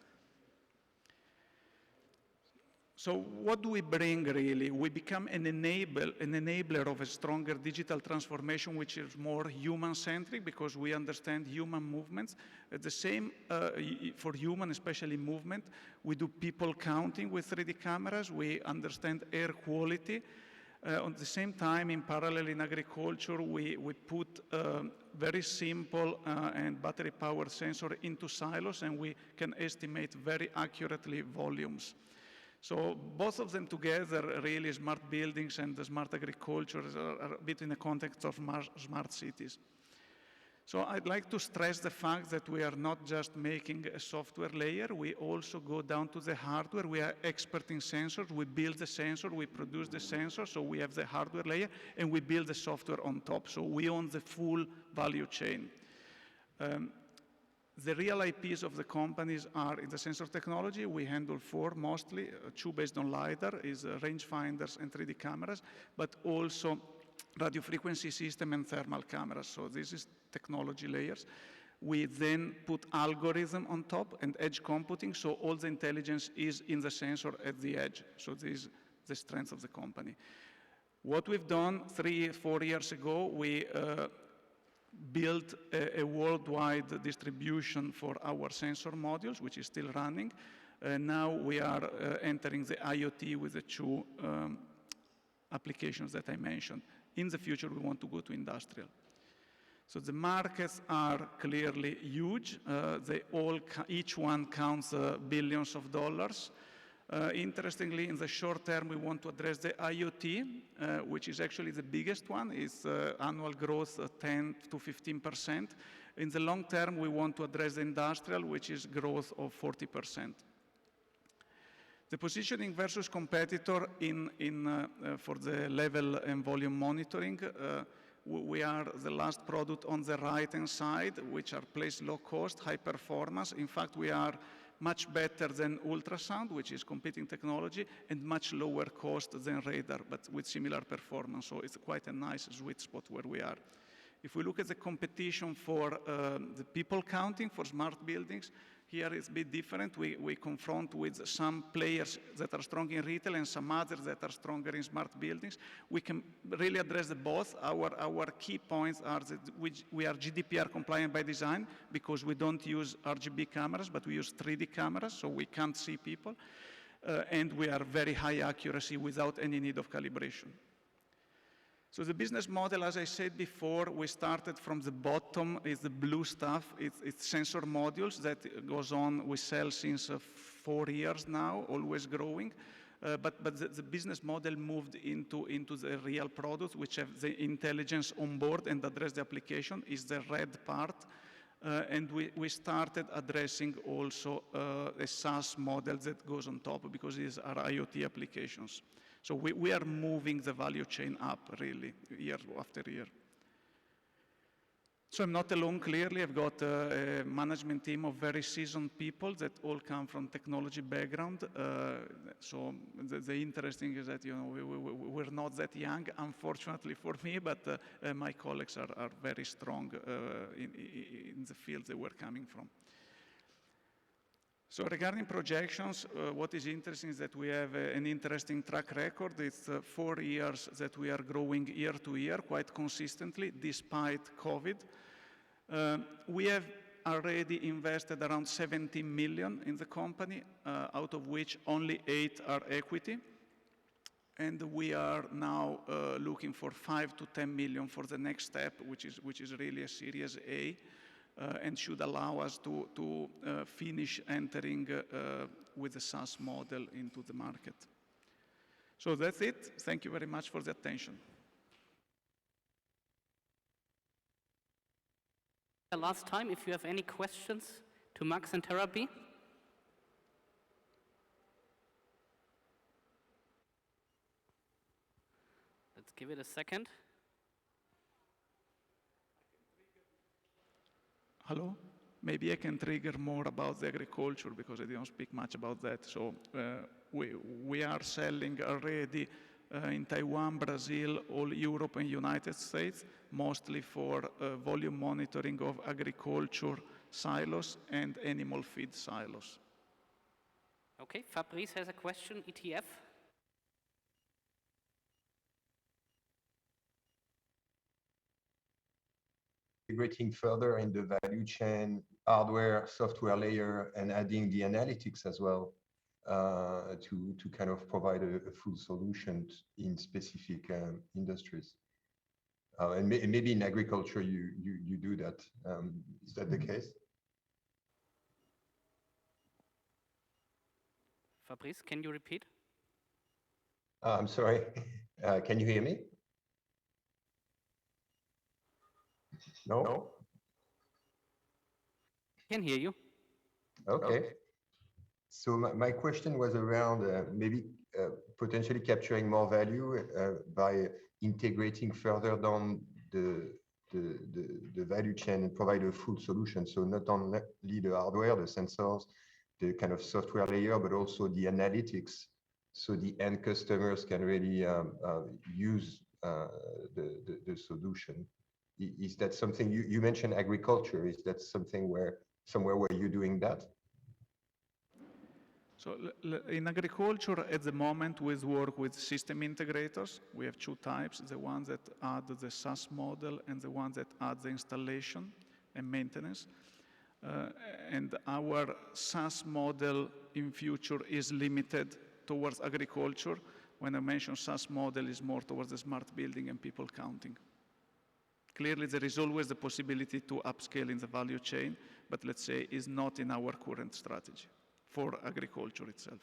So what do we bring really? We become an enabler of a stronger digital transformation, which is more human-centric because we understand human movements. At the same, for human, especially movement, we do people counting with 3D cameras. We understand air quality. At the same time, in parallel in agriculture, we put very simple and battery-powered sensor into silos, and we can estimate very accurately volumes. So both of them together, really smart buildings and the smart agriculture are a bit in the context of smart cities. So I'd like to stress the fact that we are not just making a software layer, we also go down to the hardware. We are expert in sensors, we build the sensor, we produce the sensor, so we have the hardware layer, and we build the software on top. So we own the full value chain. The real IPs of the companies are in the sensor technology. We handle 4 mostly, 2 based on LiDAR, is rangefinders and 3D cameras, but also radio frequency system and thermal cameras. So this is technology layers. We then put algorithm on top and edge computing, so all the intelligence is in the sensor at the edge. So this is the strength of the company. What we've done 3-4 years ago, we built a worldwide distribution for our sensor modules, which is still running. Now we are entering the IoT with the 2 applications that I mentioned. In the future, we want to go to industrial. So the markets are clearly huge. Each one counts billions of dollars. Interestingly, in the short term, we want to address the IoT, which is actually the biggest one. It's annual growth 10 to 15%. In the long term, we want to address the industrial, which is growth of 40%. The positioning versus competitor for the level and volume monitoring, we are the last product on the right-hand side, which are placed low cost, high performance. In fact, we are much better than ultrasound, which is competing technology, and much lower cost than radar, but with similar performance. So it's quite a nice sweet spot where we are. If we look at the competition for the people counting for smart buildings, here it's a bit different. We confront with some players that are strong in retail and some others that are stronger in smart buildings. We can really address the both. Our key points are that we are GDPR compliant by design because we don't use RGB cameras, but we use 3D cameras, so we can't see people. And we are very high accuracy without any need of calibration. So the business model, as I said before, we started from the bottom, is the blue stuff. It's sensor modules that goes on, we sell since 4 years now, always growing. But the business model moved into the real products, which have the intelligence on board and address the application, is the red part. And we started addressing also a SaaS model that goes on top because these are IoT applications. So we are moving the value chain up, really, year after year. So I'm not alone, clearly. I've got a management team of very seasoned people that all come from technology background. So the interesting is that, you know, we're not that young, unfortunately for me, but my colleagues are very strong in the field that we're coming from. So regarding projections, what is interesting is that we have an interesting track record. It's 4 years that we are growing year to year quite consistently despite COVID. We have already invested around 70 million in the company, out of which only 8 are equity. And we are now looking for 5 to 10 million for the next step, which is really a Series A. And should allow us to finish entering with the SaaS model into the market. So that's it. Thank you very much for the attention. Last time, if you have any questions to Max and Therapy. Let's give it a second. Hello? Maybe I can trigger more about the agriculture because I didn't speak much about that. So we are selling already in Taiwan, Brazil, all Europe and United States, mostly for volume monitoring of agriculture silos and animal feed silos. Okay, Fabrice has a question, ETF. Integrating further in the value chain, hardware, software layer, and adding the analytics as well to kind of provide a full solution in specific industries. And maybe in agriculture you do that. Is that the case? Fabrice, can you repeat? I'm sorry. Can you hear me? No? Can hear you. Okay. So my question was around maybe potentially capturing more value by integrating further down the value chain and provide a full solution. So not only the hardware, the sensors, the kind of software layer, but also the analytics. So the end customers can really use the solution. Is that something you mentioned agriculture? Is that something somewhere where you're doing that? So in agriculture at the moment we work with system integrators. We have 2 types, the ones that add the SaaS model and the ones that add the installation and maintenance. And our SaaS model in future is limited towards agriculture. When I mention SaaS model is more towards the smart building and people counting. Clearly, there is always the possibility to upscale in the value chain, but let's say is not in our current strategy for agriculture itself.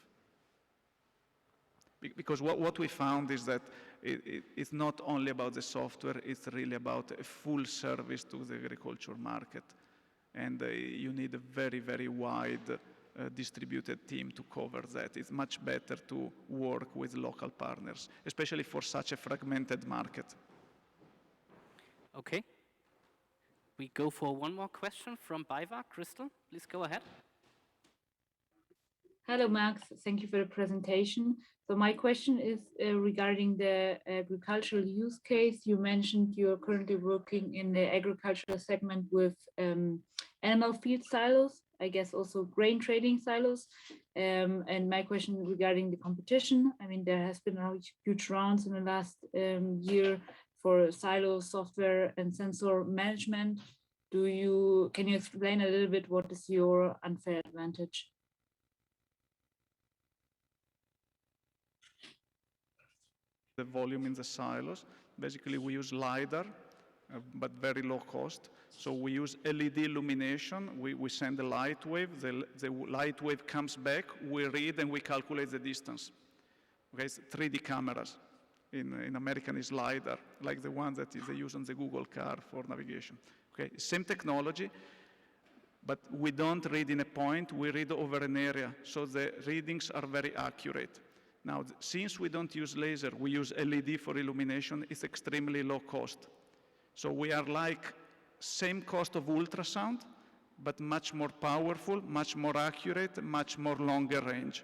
Because what we found is that it's not only about the software, it's really about a full service to the agriculture market. And you need a very, very wide distributed team to cover that. It's much better to work with local partners, especially for such a fragmented market. Okay. We go for one more question from Baiva. Crystal, please go ahead. Hello, Max. Thank you for the presentation. So my question is regarding the agricultural use case. You mentioned you're currently working in the agricultural segment with animal feed silos, I guess also grain trading silos. And my question regarding the competition, I mean, there has been a huge rounds in the last year for silo software and sensor management. Can you explain a little bit what is your unfair advantage? The volume in the silos. Basically, we use LiDAR, but very low cost. So we use LED illumination. We send a light wave. The light wave comes back. We read and we calculate the distance. Okay, it's 3D cameras. In American is LiDAR, like the one that they use on the Google car for navigation. Okay, same technology, but we don't read in a point. We read over an area. So the readings are very accurate. Now, since we don't use laser, we use LED for illumination, it's extremely low cost. So we are like same cost of ultrasound, but much more powerful, much more accurate, much more longer range.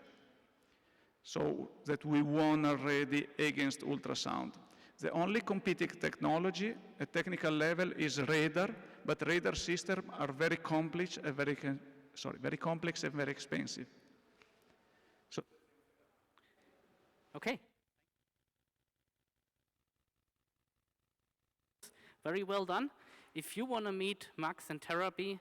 So that we won already against ultrasound. The only competing technology at technical level is radar, but radar systems are very complex and very expensive. So. Okay. Very well done. If you want to meet Max and Therapy,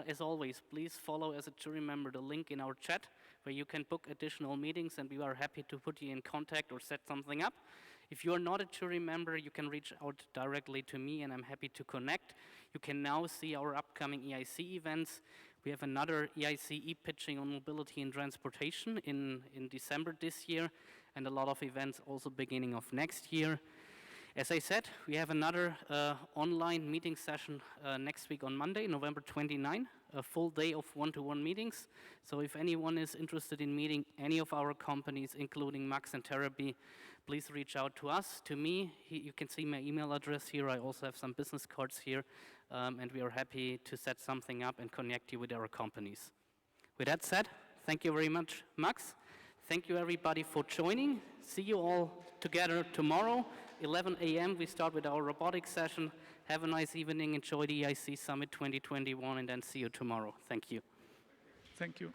as always, please follow as a jury member the link in our chat where you can book additional meetings and we are happy to put you in contact or set something up. If you are not a jury member, you can reach out directly to me and I'm happy to connect. You can now see our upcoming EIC events. We have another EIC e-pitching on mobility and transportation in December this year and a lot of events also beginning of next year. As I said, we have another online meeting session next week on Monday, November 29, a full day of one-to-one meetings. So if anyone is interested in meeting any of our companies, including Max and Therapy, please reach out to us, to me. You can see my email address here. I also have some business cards here, and we are happy to set something up and connect you with our companies. With that said, thank you very much, Max. Thank you, everybody, for joining. See you all together tomorrow. 11 a.m. we start with our robotics session. Have a nice evening. Enjoy the EIC Summit 2021, and then see you tomorrow. Thank you. Thank you.